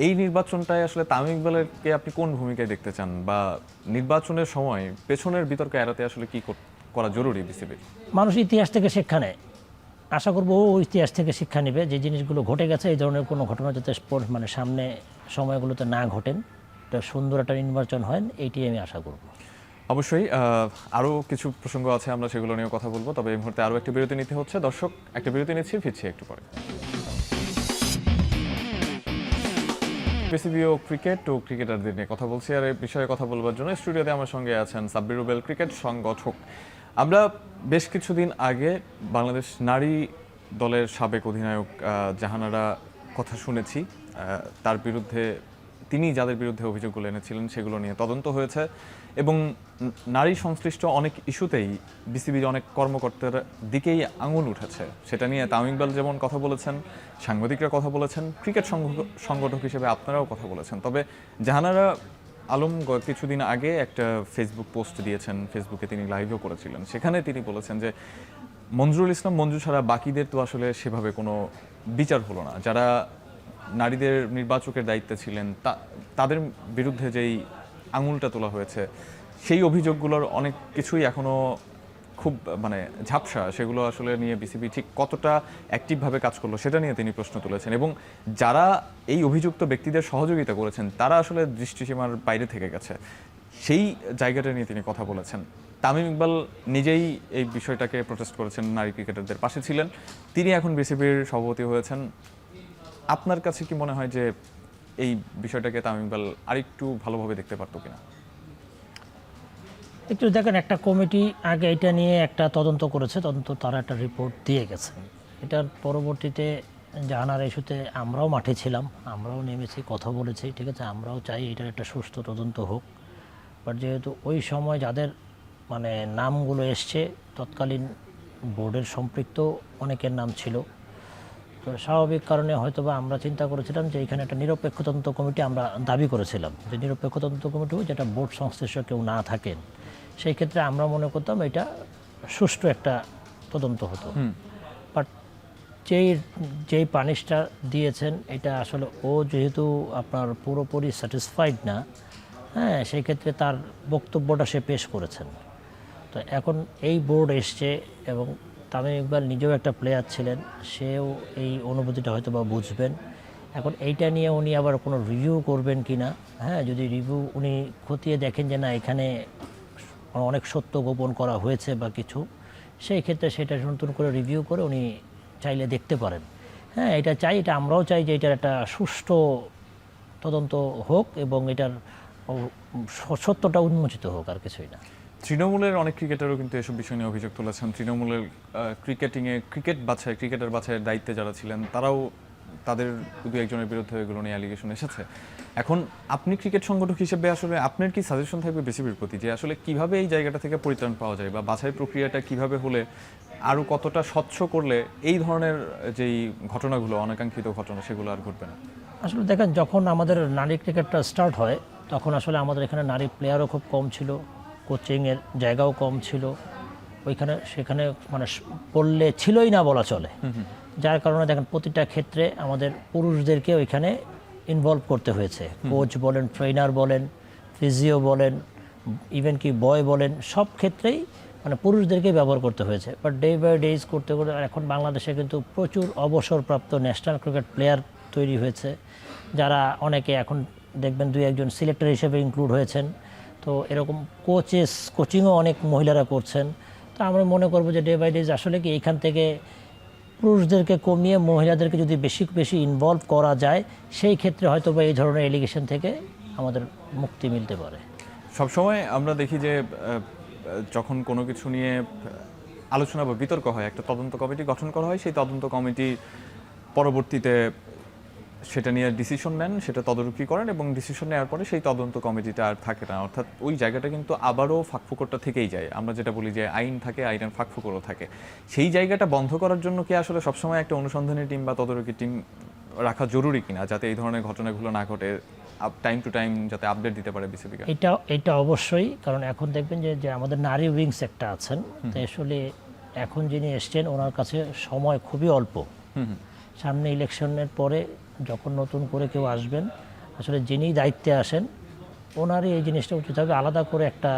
এই নির্বাচনটায় আসলে তামিম ইকবালকে আপনি কোন ভূমিকায় দেখতে চান, বা নির্বাচনের সময় পেছনের বিতর্ক এড়াতে আসলে কি করা জরুরি বিসিবির? মানুষ ইতিহাস থেকে শিক্ষা নেয়, আশা করবো ও ইতিহাস থেকে শিক্ষা নেবে, যে জিনিসগুলো ঘটে গেছে এই ধরনের কোনো ঘটনা যাতে মানে সামনে সময়গুলোতে না ঘটেন, একটা সুন্দর একটা নির্বাচন হয়, এইটি আমি আশা করব। অবশ্যই আরও কিছু প্রসঙ্গ আছে, আমরা সেগুলো নিয়েও কথা বলবো, তবে এই মুহূর্তে আরও একটা বিরতি নিতে হচ্ছে। দর্শক, একটা বিরতি নিচ্ছি, ফিরছি একটু পরে। বিসিবি ও ক্রিকেট ও ক্রিকেটারদের নিয়ে কথা বলছি, আর এই বিষয়ে কথা বলবার জন্য স্টুডিওতে আমার সঙ্গে আছেন সাব্বির রুবেল, ক্রিকেট সংগঠক। আমরা বেশ কিছুদিন আগে বাংলাদেশ নারী দলের সাবেক অধিনায়ক জাহানারা কথা শুনেছি, তার বিরুদ্ধে, তিনি যাদের বিরুদ্ধে অভিযোগগুলো এনেছিলেন সেগুলো নিয়ে তদন্ত হয়েছে, এবং নারী সংশ্লিষ্ট অনেক ইস্যুতেই বিসিবির অনেক কর্মকর্তার দিকেই আঙুল উঠেছে। সেটা নিয়ে তামিম ইকবাল যেমন কথা বলেছেন, সাংবাদিকরা কথা বলেছেন, ক্রিকেট সংগঠক হিসেবে আপনারাও কথা বলেছেন। তবে জাহানারা আলম কিছুদিন আগে একটা ফেসবুক পোস্ট দিয়েছেন, ফেসবুকে তিনি লাইভও করেছিলেন, সেখানে তিনি বলেছেন যে মঞ্জুরুল ইসলাম মঞ্জু ছাড়া বাকিদের তো আসলে সেভাবে কোনো বিচার হলো না, যারা নারীদের নির্বাচকের দায়িত্বে ছিলেন তাদের বিরুদ্ধে যেই আঙুলটা তোলা হয়েছে, সেই অভিযোগগুলোর অনেক কিছুই এখনও খুব মানে ঝাপসা, সেগুলো আসলে নিয়ে বিসিবি ঠিক কতটা অ্যাক্টিভভাবে কাজ করলো সেটা নিয়ে তিনি প্রশ্ন তুলেছেন। এবং যারা এই অভিযুক্ত ব্যক্তিদের সহযোগিতা করেছেন তারা আসলে দৃষ্টিসীমার বাইরে থেকে গেছে, সেই জায়গাটা নিয়ে তিনি কথা বলেছেন। তামিম ইকবাল নিজেই এই বিষয়টাকে প্রোটেস্ট করেছেন, নারী ক্রিকেটারদের পাশে ছিলেন, তিনি এখন বিসিবির সভাপতি হয়েছেন। আপনার কাছে কি মনে হয় যে এই বিষয়টাকে তামিম ইকবাল আরেকটু ভালোভাবে দেখতে পারতো কিনা? একটু দেখেন, একটা কমিটি আগে এটা নিয়ে একটা তদন্ত করেছে, তারা একটা রিপোর্ট দিয়ে গেছেন। এটার পরবর্তীতে জাহানারা ইস্যুতে আমরাও মাঠে ছিলাম, আমরাও নেমেছি, কথা বলেছি, ঠিক আছে, আমরাও চাই এটার একটা সুষ্ঠু তদন্ত হোক। বাট যেহেতু ওই সময় যাদের মানে নামগুলো এসছে, তৎকালীন বোর্ডের সম্পৃক্ত অনেকের নাম ছিল, তো স্বাভাবিক কারণে হয়তোবা আমরা চিন্তা করেছিলাম যে এখানে একটা নিরপেক্ষ তদন্ত কমিটি আমরা দাবি করেছিলাম যে নিরপেক্ষ তদন্ত কমিটি যেটা বোর্ড সংশ্লিষ্ট কেউ না থাকেন, সেই ক্ষেত্রে আমরা মনে করতাম এটা সুষ্ঠু একটা তদন্ত হতো। বাট যেই পানিশটা দিয়েছেন এটা আসলে ও যেহেতু আপনার পুরোপুরি স্যাটিসফাইড না, হ্যাঁ, সেই ক্ষেত্রে তার বক্তব্যটা সে পেশ করেছেন। তো এখন এই বোর্ড এসছে এবং তামিম ইকবাল নিজেও একটা প্লেয়ার ছিলেন, সেও এই অনুভূতিটা হয়তো বা বুঝবেন। এখন এইটা নিয়ে উনি আবার কোনো রিভিউ করবেন কি না, হ্যাঁ, যদি রিভিউ উনি খতিয়ে দেখেন যে না এখানে অনেক সত্য গোপন করা হয়েছে বা কিছু, সেই ক্ষেত্রে সেটা নতুন করে রিভিউ করে উনি চাইলে দেখতে পারেন। হ্যাঁ, এটা চাই, এটা আমরাও চাই যে এটার একটা সুষ্ঠু তদন্ত হোক এবং এটার সত্যটা উন্মোচিত হোক, আর কিছুই না। তৃণমূলের অনেক ক্রিকেটারও কিন্তু এসব বিষয় নিয়ে অভিযোগ তুলেছেন। তৃণমূলের ক্রিকেটার বাছাইয়ের দায়িত্বে যারা ছিলেন তারাও তাদের দু একজনের বিরুদ্ধে এগুলো নিয়ে অ্যালিগেশন এসেছে। এখন আপনি ক্রিকেট সংগঠক হিসেবে আসলে আপনার কি সাজেশন থাকবে বিসিবির প্রতি যে আসলে কিভাবে এই জায়গাটা থেকে পরিত্রাণ পাওয়া যায় বা বাছাই প্রক্রিয়াটা কিভাবে হলে আরও কতটা স্বচ্ছ করলে এই ধরনের যেই ঘটনাগুলো, অনাকাঙ্ক্ষিত ঘটনা, সেগুলো আর ঘটবে না? আসলে দেখেন, যখন আমাদের নারী ক্রিকেটটা স্টার্ট হয় তখন আসলে আমাদের এখানে নারী প্লেয়ারও খুব কম ছিল, কোচিংয়ের জায়গাও কম ছিল, সেখানে মানে পড়লে ছিলই না বলা চলে। যার কারণে দেখেন প্রতিটা ক্ষেত্রে আমাদের পুরুষদেরকে ওইখানে ইনভলভ করতে হয়েছে। কোচ বলেন, ট্রেনার বলেন, ফিজিও বলেন, ইভেন কি বয় বলেন, সব ক্ষেত্রেই মানে পুরুষদেরকেই ব্যবহার করতে হয়েছে। বাট ডে বাই ডেজ করতে করতে এখন বাংলাদেশে কিন্তু প্রচুর অবসরপ্রাপ্ত ন্যাশনাল ক্রিকেট প্লেয়ার তৈরি হয়েছে, যারা অনেকে এখন দেখবেন 2-1 সিলেক্টর হিসেবে ইনক্লুড হয়েছেন। তো এরকম কোচিংও অনেক মহিলারা করছেন। তো আমরা মনে করবো যে ডে বাই ডেজ আসলে কি এইখান থেকে পুরুষদেরকে কমিয়ে মহিলাদেরকে যদি বেশি ইনভলভ করা যায়, সেই ক্ষেত্রে হয়তো বা এই ধরনের এলিগেশন থেকে আমাদের মুক্তি মিলতে পারে। সবসময় আমরা দেখি যে যখন কোনো কিছু নিয়ে আলোচনা বা বিতর্ক হয়, একটা তদন্ত কমিটি গঠন করা হয়, সেই তদন্ত কমিটি পরবর্তীতে সেটা নিয়ে ডিসিশন নেন, সেটা তদারকি করেন এবং ডিসিশন নেওয়ার পরে সেই তদন্ত কমিটিটা আর থাকে না। অর্থাৎ ওই জায়গাটা কিন্তু আবারও ফাঁকফোকরটা থেকেই যায়। আমরা যেটা বলি যে আইন থাকে, আইনের ফাঁকফোকরও থাকে। সেই জায়গাটা বন্ধ করার জন্য কি আসলে সবসময় একটা অনুসন্ধানী টিম বা তদারকি টিম রাখা জরুরি কিনা, যাতে এই ধরনের ঘটনাগুলো না ঘটে, টাইম টু টাইম যাতে আপডেট দিতে পারে বিসিবিকে? এটা অবশ্যই, কারণ এখন দেখবেন যে আমাদের নারী উইংস একটা আছেন, তো আসলে এখন যিনি এসছেন ওনার কাছে সময় খুবই অল্প। সামনে ইলেকশনের পরে যখন নতুন করে কেউ আসবেন, আসলে যিনি দায়িত্বে আসেন ওনারই এই জিনিসটা উচিত হবে, আলাদা করে একটা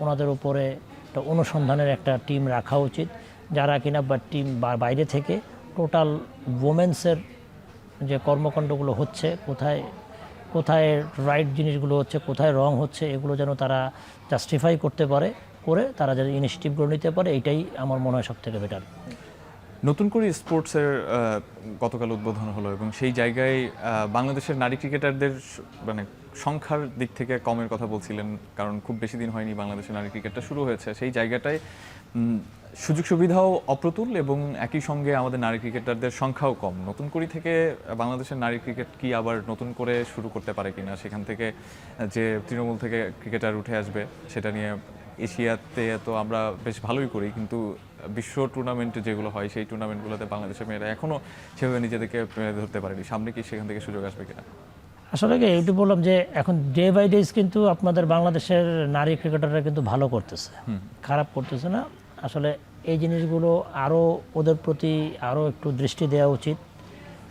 ওনাদের উপরে একটা অনুসন্ধানের একটা টিম রাখা উচিত, যারা কিনা বা টিম বাইরে থেকে টোটাল ওমেন্সের যে কর্মকাণ্ডগুলো হচ্ছে, কোথায় রাইট জিনিসগুলো হচ্ছে, কোথায় রং হচ্ছে, এগুলো যেন তারা জাস্টিফাই করতে পারে, করে তারা যেন ইনিশিয়েটিভগুলো নিতে পারে, এইটাই আমার মনে হয় সবথেকে বেটার। নতুন করে স্পোর্টসের গতকাল উদ্বোধন হলো এবং সেই জায়গায় বাংলাদেশের নারী ক্রিকেটারদের মানে সংখ্যার দিক থেকে কমের কথা বলছিলেন, কারণ খুব বেশি দিন হয়নি বাংলাদেশের নারী ক্রিকেটটা শুরু হয়েছে। সেই জায়গাটায় সুযোগ সুবিধাও অপ্রতুল এবং একই সঙ্গে আমাদের নারী ক্রিকেটারদের সংখ্যাও কম। নতুন করে থেকে বাংলাদেশের নারী ক্রিকেট কি আবার নতুন করে শুরু করতে পারে কিনা, সেখান থেকে যে তৃণমূল থেকে ক্রিকেটার উঠে আসবে সেটা নিয়ে এশিয়াতে তো আমরা বেশ ভালোই করি, কিন্তু বিশ্ব টুর্নামেন্টে যেগুলো হয় সেই টুর্নামেন্টগুলোতে বাংলাদেশের মেয়েরা এখনও সেভাবে নিজেদেরকে ধরতে পারেনি। সামনে কি সেখান থেকে সুযোগ আসবে কিনা? আসলে কি এইটু বললাম যে এখন ডে বাই ডেজ কিন্তু আপনাদের বাংলাদেশের নারী ক্রিকেটাররা কিন্তু ভালো করতেছে, খারাপ করতেছে না। আসলে এই জিনিসগুলো আরও ওদের প্রতি আরও একটু দৃষ্টি দেওয়া উচিত।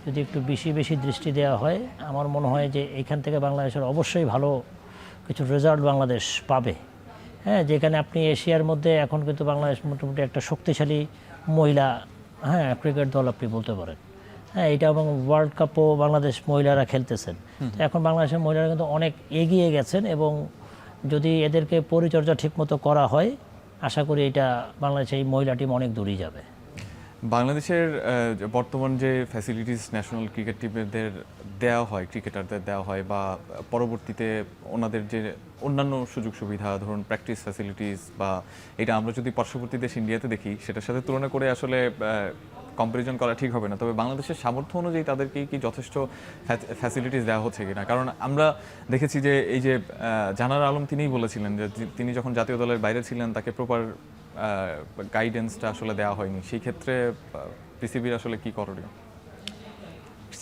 যদি একটু বেশি দৃষ্টি দেওয়া হয়, আমার মনে হয় যে এখান থেকে বাংলাদেশের অবশ্যই ভালো কিছু রেজাল্ট বাংলাদেশ পাবে। হ্যাঁ, যেখানে আপনি এশিয়ার মধ্যে এখন কিন্তু বাংলাদেশ মোটামুটি একটা শক্তিশালী মহিলা ক্রিকেট দল আপনি বলতে পারেন। হ্যাঁ, এটা এবং ওয়ার্ল্ড কাপও বাংলাদেশ মহিলারা খেলতেছেন। এখন বাংলাদেশের মহিলারা কিন্তু অনেক এগিয়ে গেছেন এবং যদি এদেরকে পরিচর্যা ঠিকমতো করা হয়, আশা করি এটা বাংলাদেশের এই মহিলা টিম অনেক দূরেই যাবে। বাংলাদেশের বর্তমান যে ফ্যাসিলিটিস ন্যাশনাল ক্রিকেট টিমদের দেওয়া হয়, ক্রিকেটারদের দেওয়া হয়, বা পরবর্তীতে ওনাদের যে অন্যান্য সুযোগ সুবিধা, ধরুন প্র্যাকটিস ফ্যাসিলিটিস, বা এটা আমরা যদি পার্শ্ববর্তী দেশ ইন্ডিয়াতে দেখি, সেটার সাথে তুলনা করে আসলে কম্পারিজন করা ঠিক হবে না। তবে বাংলাদেশের সামর্থ্য অনুযায়ী তাদেরকে কি যথেষ্ট ফ্যাসিলিটিস দেওয়া হচ্ছে কিনা? কারণ আমরা দেখেছি যে এই যে জানার আলম তিনিই বলেছিলেন যে তিনি যখন জাতীয় দলের বাইরে ছিলেন তাকে প্রপার গাইডেন্সটা আসলে দেওয়া হয়নি। সেই ক্ষেত্রে পিসিবির আসলে কি করণীয়?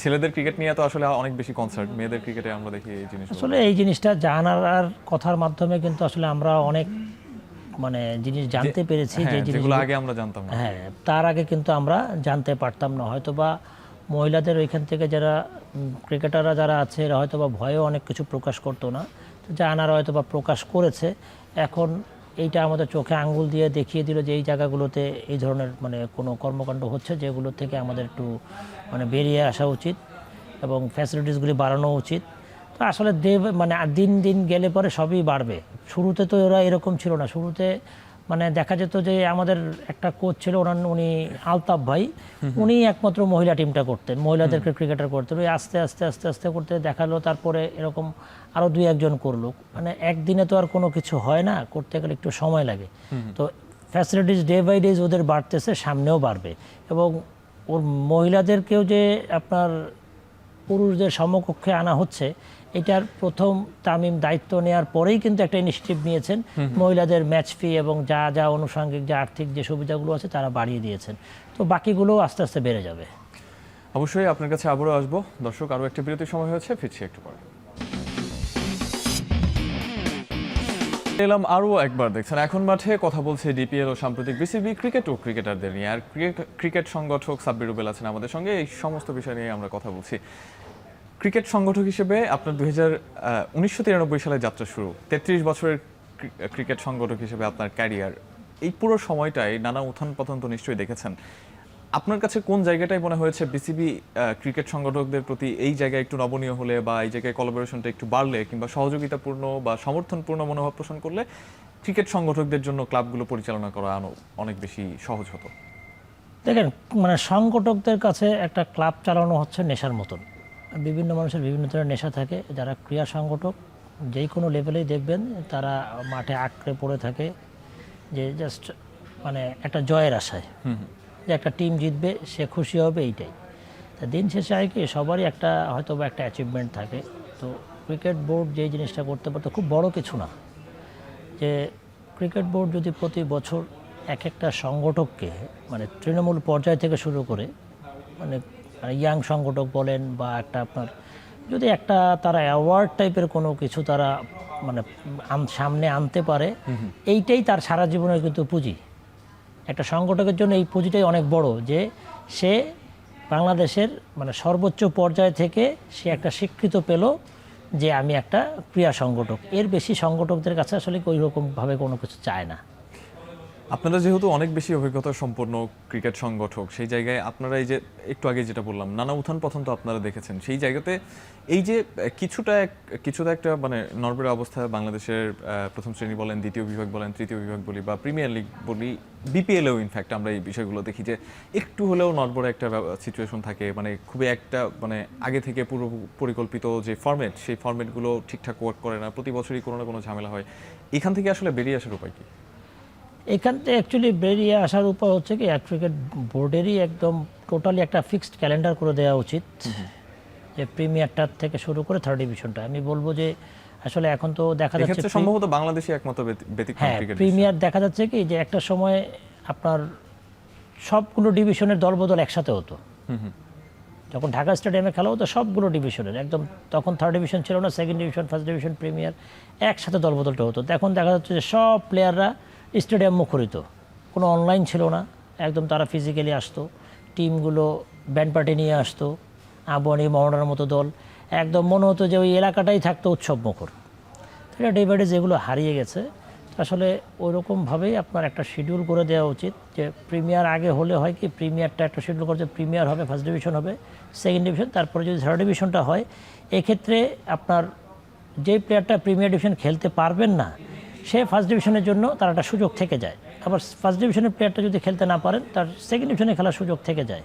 ছেলেদের ক্রিকেট নিয়ে তো আসলে অনেক বেশি কনসার্ন, মেয়েদের ক্রিকেটে আমরা দেখি এই জিনিস। আসলে এই জিনিসটা জানার কথার মাধ্যমে কিন্তু আসলে আমরা অনেক মানে জিনিস জানতে পেরেছি, যে যেগুলো জিনিসগুলো আগে আমরা জানতাম না। হ্যাঁ, তার আগে কিন্তু আমরা জানতে পারতাম না। হয়তো বা মহিলাদের ওইখান থেকে যারা ক্রিকেটাররা যারা আছে এরা হয়তো বা ভয়েও অনেক কিছু প্রকাশ করতো না, তো জানারা হয়তো বা প্রকাশ করেছে। এখন এইটা আমাদের চোখে আঙ্গুল দিয়ে দেখিয়ে দিল যে এই জায়গাগুলোতে এই ধরনের মানে কোনো কর্মকাণ্ড হচ্ছে, যেগুলো থেকে আমাদের একটু মানে বেরিয়ে আসা উচিত এবং ফ্যাসিলিটিসগুলি বাড়ানো উচিত। তো আসলে মানে দিন দিন গেলে পরে সবই বাড়বে। শুরুতে তো ওরা এরকম ছিল না। শুরুতে মানে দেখা যেত যে আমাদের একটা কোচ ছিল, উনি আলতাফ ভাই, উনি একমাত্র মহিলা টিমটা করতেন, মহিলাদেরকে ক্রিকেটার করতেন। ওই আস্তে আস্তে আস্তে আস্তে করতে দেখালো, তারপরে এরকম আরও 2-1 জন করলো। মানে একদিনে তো আর কোনো কিছু হয় না, করতে গেলে একটু সময় লাগে। তো ফ্যাসিলিটিস ডে বাই ডে ওদের বাড়তেছে, সামনেও বাড়বে। এবং ওর মহিলাদেরকেও যে আপনার পুরুষদের সমকক্ষে আনা হচ্ছে, এটার প্রথম তামিম দায়িত্ব নেওয়ার পরেই কিন্তু একটা ইনিশিয়েটিভ নিয়েছেন। মহিলাদের ম্যাচ ফি এবং যা যা আনুষঙ্গিক যে আর্থিক যে সুবিধাগুলো আছে তারা বাড়িয়ে দিয়েছেন। তো বাকিগুলো আস্তে আস্তে বেড়ে যাবে। অবশ্যই আপনার কাছে আবারও আসবো। দর্শক, আরও একটা বিরতির সময় হয়েছে, ফিরছি একটু পরে। এলাম আরও একবার, দেখছেন এখন মাঠে, কথা বলছে ডিপিএল ও সাম্প্রতিক বিসিবি ক্রিকেট ও ক্রিকেটারদের নিয়ে। আর ক্রিকেট সংগঠক সাব্বির রুবেল আছেন আমাদের সঙ্গে, এই সমস্ত বিষয় নিয়ে আমরা কথা বলছি। ক্রিকেট সংগঠক হিসেবে আপনার 1993 সালে যাত্রা শুরু, 33 বছরের ক্রিকেট সংগঠক হিসেবে আপনার ক্যারিয়ার, এই পুরো সময়টায় নানা উত্থান পতন তো নিশ্চয়ই দেখেছেন। আপনার কাছে কোন জায়গাটাই মনে হয়েছে বিসিবি ক্রিকেট সংগঠকদের প্রতি এই জায়গায় একটু নমনীয় হলে বা এই জায়গায় কোলাবোরেশনটা একটু বাড়লে কিংবা সহযোগিতাপূর্ণ বা সমর্থনপূর্ণ মনোভাব পোষণ করলে ক্রিকেট সংগঠকদের জন্য ক্লাবগুলো পরিচালনা করা অনেক বেশি সহজ হতো? দেখেন, মানে সংগঠকদের কাছে একটা ক্লাব চালানো হচ্ছে নেশার মতন। বিভিন্ন মানুষের বিভিন্ন ধরনের নেশা থাকে। যারা ক্রীড়া সংগঠক যেই কোনো লেভেলেই দেখবেন তারা মাঠে আঁকড়ে পড়ে থাকে, যে জাস্ট মানে একটা জয়ের আশায়, যে একটা টিম জিতবে, সে খুশি হবে, এইটাই। তা দিন শেষে হয় কি, সবারই একটা হয়তো বা একটা অ্যাচিভমেন্ট থাকে। তো ক্রিকেট বোর্ড যেই জিনিসটা করতে পারতো, খুব বড় কিছু না, যে ক্রিকেট বোর্ড যদি প্রতি বছর এক একটা সংগঠককে মানে তৃণমূল পর্যায় থেকে শুরু করে মানে ইয়াং সংগঠক বলেন বা একটা আপনার যদি একটা তারা অ্যাওয়ার্ড টাইপের কোনো কিছু তারা মানে সামনে আনতে পারে, এইটাই তার সারা জীবনের কিন্তু পুঁজি। একটা সংগঠকের জন্য এই পুঁজিটাই অনেক বড়, যে সে বাংলাদেশের মানে সর্বোচ্চ পর্যায় থেকে সে একটা স্বীকৃত পেল যে আমি একটা ক্রীড়া সংগঠক। এর বেশি সংগঠকদের কাছে আসলে ওই রকমভাবে কোনো কিছু চায় না। আপনারা যেহেতু অনেক বেশি অভিজ্ঞতা সম্পন্ন ক্রিকেট সংগঠক, সেই জায়গায় আপনারা এই যে একটু আগে যেটা বললাম নানা উত্থান পতন তো আপনারা দেখেছেন, সেই জায়গাতে এই যে কিছুটা একটা মানে নড়বড়ে অবস্থা বাংলাদেশের প্রথম শ্রেণী বলেন, দ্বিতীয় বিভাগ বলেন, তৃতীয় বিভাগ বলি বা প্রিমিয়ার লিগ বলি, বিপিএলেও ইনফ্যাক্ট আমরা এই বিষয়গুলো দেখি যে একটু হলেও নড়বড়ে একটা সিচুয়েশন থাকে। মানে খুবই একটা মানে আগে থেকে পুরো পরিকল্পিত যে ফরম্যাট, সেই ফরম্যাটগুলো ঠিকঠাক ওয়ার্ক করে না, প্রতি বছরই কোনো না কোনো ঝামেলা হয়। এখান থেকে আসলে বেরিয়ে আসার উপায় কি? এখান থেকে অ্যাকচুয়ালি বেরিয়ে আসার উপায় হচ্ছে কি, ক্রিকেট বোর্ডেরই একদম টোটালি একটা ফিক্সড ক্যালেন্ডার করে দেওয়া উচিত, যে প্রিমিয়ারটার থেকে শুরু করে থার্ড ডিভিশনটা। আমি বলবো যে আসলে এখন তো দেখা যাচ্ছে সম্ভবত বাংলাদেশে একমাত্র ব্যতিক্রম ক্রিকেট প্রিমিয়ার দেখা যাচ্ছে কি, যে একটা সময় আপনার সবগুলো ডিভিশনের দলবদল একসাথে হতো। যখন ঢাকা স্টেডিয়ামে খেলা হতো সবগুলো ডিভিশনের একদম, তখন থার্ড ডিভিশন ছিল না, second division, first division, premier একসাথে দলবদলটা হতো। এখন দেখা যাচ্ছে যে সব প্লেয়াররা স্টেডিয়াম মুখরিত, কোনো অনলাইন ছিল না, একদম তারা ফিজিক্যালি আসতো, টিমগুলো ব্যান্ড পার্টি নিয়ে আসতো, আবহানী মোহনার মতো দল, একদম মনে হতো যে ওই এলাকাটাই থাকতো উৎসব মুখর। এটা ডে বাই ডে যেগুলো হারিয়ে গেছে, আসলে ওইরকমভাবেই আপনার একটা শিডিউল করে দেওয়া উচিত। যে প্রিমিয়ার আগে হলে হয় কি, প্রিমিয়ারটা একটা শিডিউল করে, যে প্রিমিয়ার হবে, ফার্স্ট ডিভিশন হবে, সেকেন্ড ডিভিশন, তারপরে যদি থার্ড ডিভিশনটা হয়, এক্ষেত্রে আপনার যেই প্লেয়ারটা প্রিমিয়ার ডিভিশন খেলতে পারবেন না, সে ফার্স্ট ডিভিশনের জন্য তার একটা সুযোগ থেকে যায়। আবার ফার্স্ট ডিভিশনের প্লেয়ারটা যদি খেলতে না পারেন, তার সেকেন্ড ডিভিশনে খেলার সুযোগ থেকে যায়।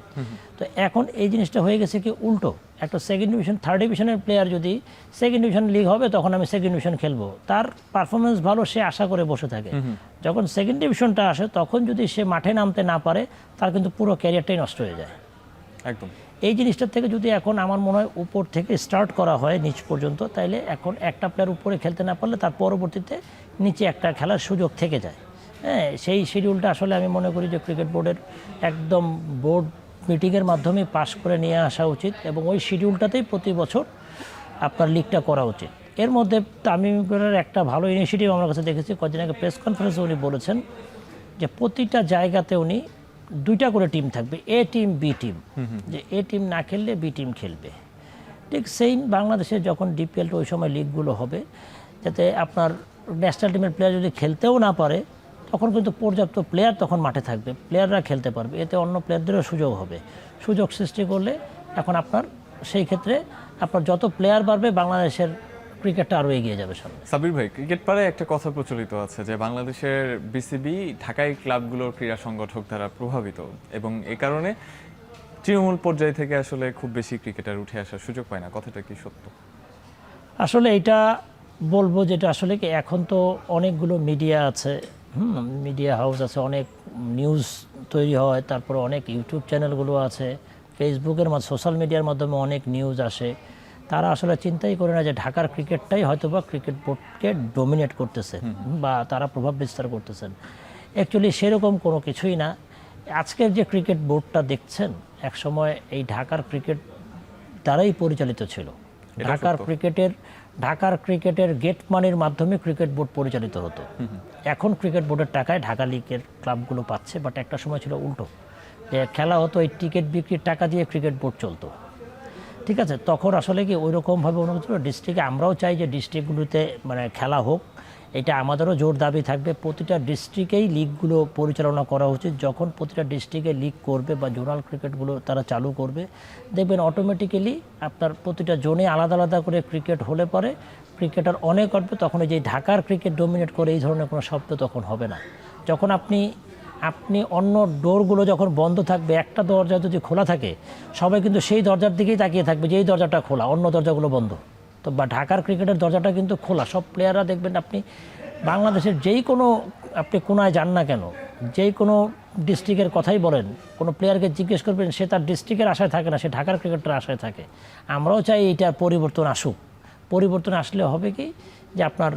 তো এখন এই জিনিসটা হয়ে গেছে কি উল্টো, একটা সেকেন্ড ডিভিশন থার্ড ডিভিশনের প্লেয়ার যদি সেকেন্ড ডিভিশন লিগ হবে, তখন আমি সেকেন্ড ডিভিশন খেলবো, তার পারফরমেন্স ভালো, সে আশা করে বসে থাকে। যখন সেকেন্ড ডিভিশনটা আসে, তখন যদি সে মাঠে নামতে না পারে, তার কিন্তু পুরো ক্যারিয়ারটাই নষ্ট হয়ে যায়। একদম। এই জিনিসটার থেকে যদি এখন আমার মনে হয় উপর থেকে স্টার্ট করা হয় নিচ পর্যন্ত, তাইলে এখন একটা প্লেয়ার উপরে খেলতে না পারলে তার পরবর্তীতে নিচে একটা খেলার সুযোগ থেকে যায়। হ্যাঁ, সেই শিডিউলটা আসলে আমি মনে করি যে ক্রিকেট বোর্ডের একদম বোর্ড মিটিংয়ের মাধ্যমে পাশ করে নিয়ে আসা উচিত এবং ওই শিডিউলটাতেই প্রতি বছর আপনার লিগটা করা উচিত। এর মধ্যে তামিমের একটা ভালো ইনিশিয়েটিভ আমার কাছে দেখেছি, কদিন আগে প্রেস কনফারেন্সে উনি বলেছেন যে প্রতিটা জায়গাতে উনি 2টা করে টিম থাকবে, এ টিম বি টিম, যে এ টিম না খেললে বি টিম খেলবে। ঠিক সেই বাংলাদেশে যখন ডিপিএলটা ওই সময় লিগগুলো হবে, যাতে আপনার ন্যাশনাল টিমের প্লেয়ার যদি খেলতেও না পারে তখন কিন্তু পর্যাপ্ত প্লেয়ার তখন মাঠে থাকবে, প্লেয়াররা খেলতে পারবে, এতে অন্য প্লেয়ারদেরও সুযোগ হবে। সুযোগ সৃষ্টি করলে এখন আপনার সেই ক্ষেত্রে আপনার যত প্লেয়ার বাড়বে বাংলাদেশের ক্রিকেটটা আরও এগিয়ে যাবে সামনে। সাবির ভাই, ক্রিকেট পাড়ায় একটা কথা প্রচলিত আছে যে বাংলাদেশের বিসিবি ঢাকাই ক্লাবগুলোর ক্রীড়া সংগঠক দ্বারা প্রভাবিত এবং এ কারণে তৃণমূল পর্যায় থেকে আসলে খুব বেশি ক্রিকেটার উঠে আসার সুযোগ পায় না, কথাটা কি সত্য? আসলে এটা বলবো যেটা আসলে কি এখন তো অনেকগুলো মিডিয়া আছে, মিডিয়া হাউস আছে, অনেক নিউজ তৈরি হয়, তারপরে অনেক ইউটিউব চ্যানেলগুলো আছে, ফেসবুকের সোশ্যাল মিডিয়ার মাধ্যমে অনেক নিউজ আসে। তারা আসলে চিন্তাই করে না যে ঢাকার ক্রিকেটটাই হয়তো বা ক্রিকেট বোর্ডকে ডোমিনেট করতেছে বা তারা প্রভাব বিস্তার করতেছেন। অ্যাকচুয়ালি সেরকম কোনো কিছুই না। আজকের যে ক্রিকেট বোর্ডটা দেখছেন একসময় এই ঢাকার ক্রিকেট দ্বারাই পরিচালিত ছিল। ঢাকার ক্রিকেটের গেট মানির মাধ্যমে ক্রিকেট বোর্ড পরিচালিত হতো। এখন ক্রিকেট বোর্ডের টাকায় ঢাকা লিগের ক্লাবগুলো পাচ্ছে, বাট একটা সময় ছিল উল্টো, যে খেলা হতো এই টিকিট বিক্রির টাকা দিয়ে ক্রিকেট বোর্ড চলতো। ঠিক আছে, তখন আসলে কি ওই রকমভাবে অনুভূতি ছিল। ডিস্ট্রিক্টে আমরাও চাই যে ডিস্ট্রিক্টগুলোতে খেলা হোক, এটা আমাদেরও জোর দাবি থাকবে। প্রতিটা ডিস্ট্রিক্টেই লিগগুলো পরিচালনা করা উচিত। যখন প্রতিটা ডিস্ট্রিক্টে লিগ করবে বা জোনাল ক্রিকেটগুলো তারা চালু করবে, দেখবেন অটোমেটিক্যালি আপনার প্রতিটা জোনে আলাদা আলাদা করে ক্রিকেট হলে পরে ক্রিকেটার অনেক করবে। তখন এই যে ঢাকার ক্রিকেট ডোমিনেট করে এই ধরনের কোনো শব্দ তখন হবে না। যখন আপনি অন্য ডোরগুলো যখন বন্ধ থাকবে, একটা দরজা যদি খোলা থাকে সবাই কিন্তু সেই দরজার দিকেই তাকিয়ে থাকবে যে এই দরজাটা খোলা, অন্য দরজাগুলো বন্ধ। তো বা ঢাকার ক্রিকেটের দরজাটা কিন্তু খোলা, সব প্লেয়াররা দেখবেন আপনি বাংলাদেশের যেই কোনো আপনি কোনায় যান না কেন, যেই কোনো ডিস্ট্রিক্টের কথাই বলেন, কোনো প্লেয়ারকে জিজ্ঞেস করবেন সে তার ডিস্ট্রিক্টের আশায় থাকে না, সে ঢাকার ক্রিকেটের আশায় থাকে। আমরাও চাই এইটার পরিবর্তন আসুক। পরিবর্তন আসলে হবে কি যে আপনার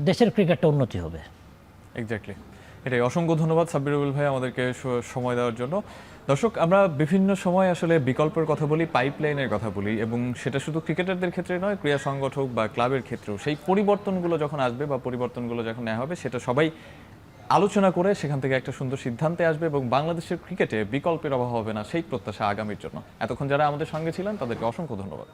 দেশের ক্রিকেটটা উন্নতি হবে। এক্স্যাক্টলি, এটাই। অসংখ্য ধন্যবাদ সাব্বিরুল ভাই আমাদেরকে সময় দেওয়ার জন্য। দর্শক, আমরা বিভিন্ন সময় আসলে বিকল্পের কথা বলি, পাইপলাইনের কথা বলি, এবং সেটা শুধু ক্রিকেটারদের ক্ষেত্রে নয়, ক্রীড়া সংগঠক বা ক্লাবের ক্ষেত্রেও সেই পরিবর্তনগুলো যখন আসবে বা পরিবর্তনগুলো যখন নেওয়া হবে সেটা সবাই আলোচনা করে সেখান থেকে একটা সুন্দর সিদ্ধান্তে আসবে এবং বাংলাদেশের ক্রিকেটে বিকল্পের অভাব হবে না, সেই প্রত্যাশা আগামীর জন্য। এতক্ষণ যারা আমাদের সঙ্গে ছিলেন তাদেরকে অসংখ্য ধন্যবাদ।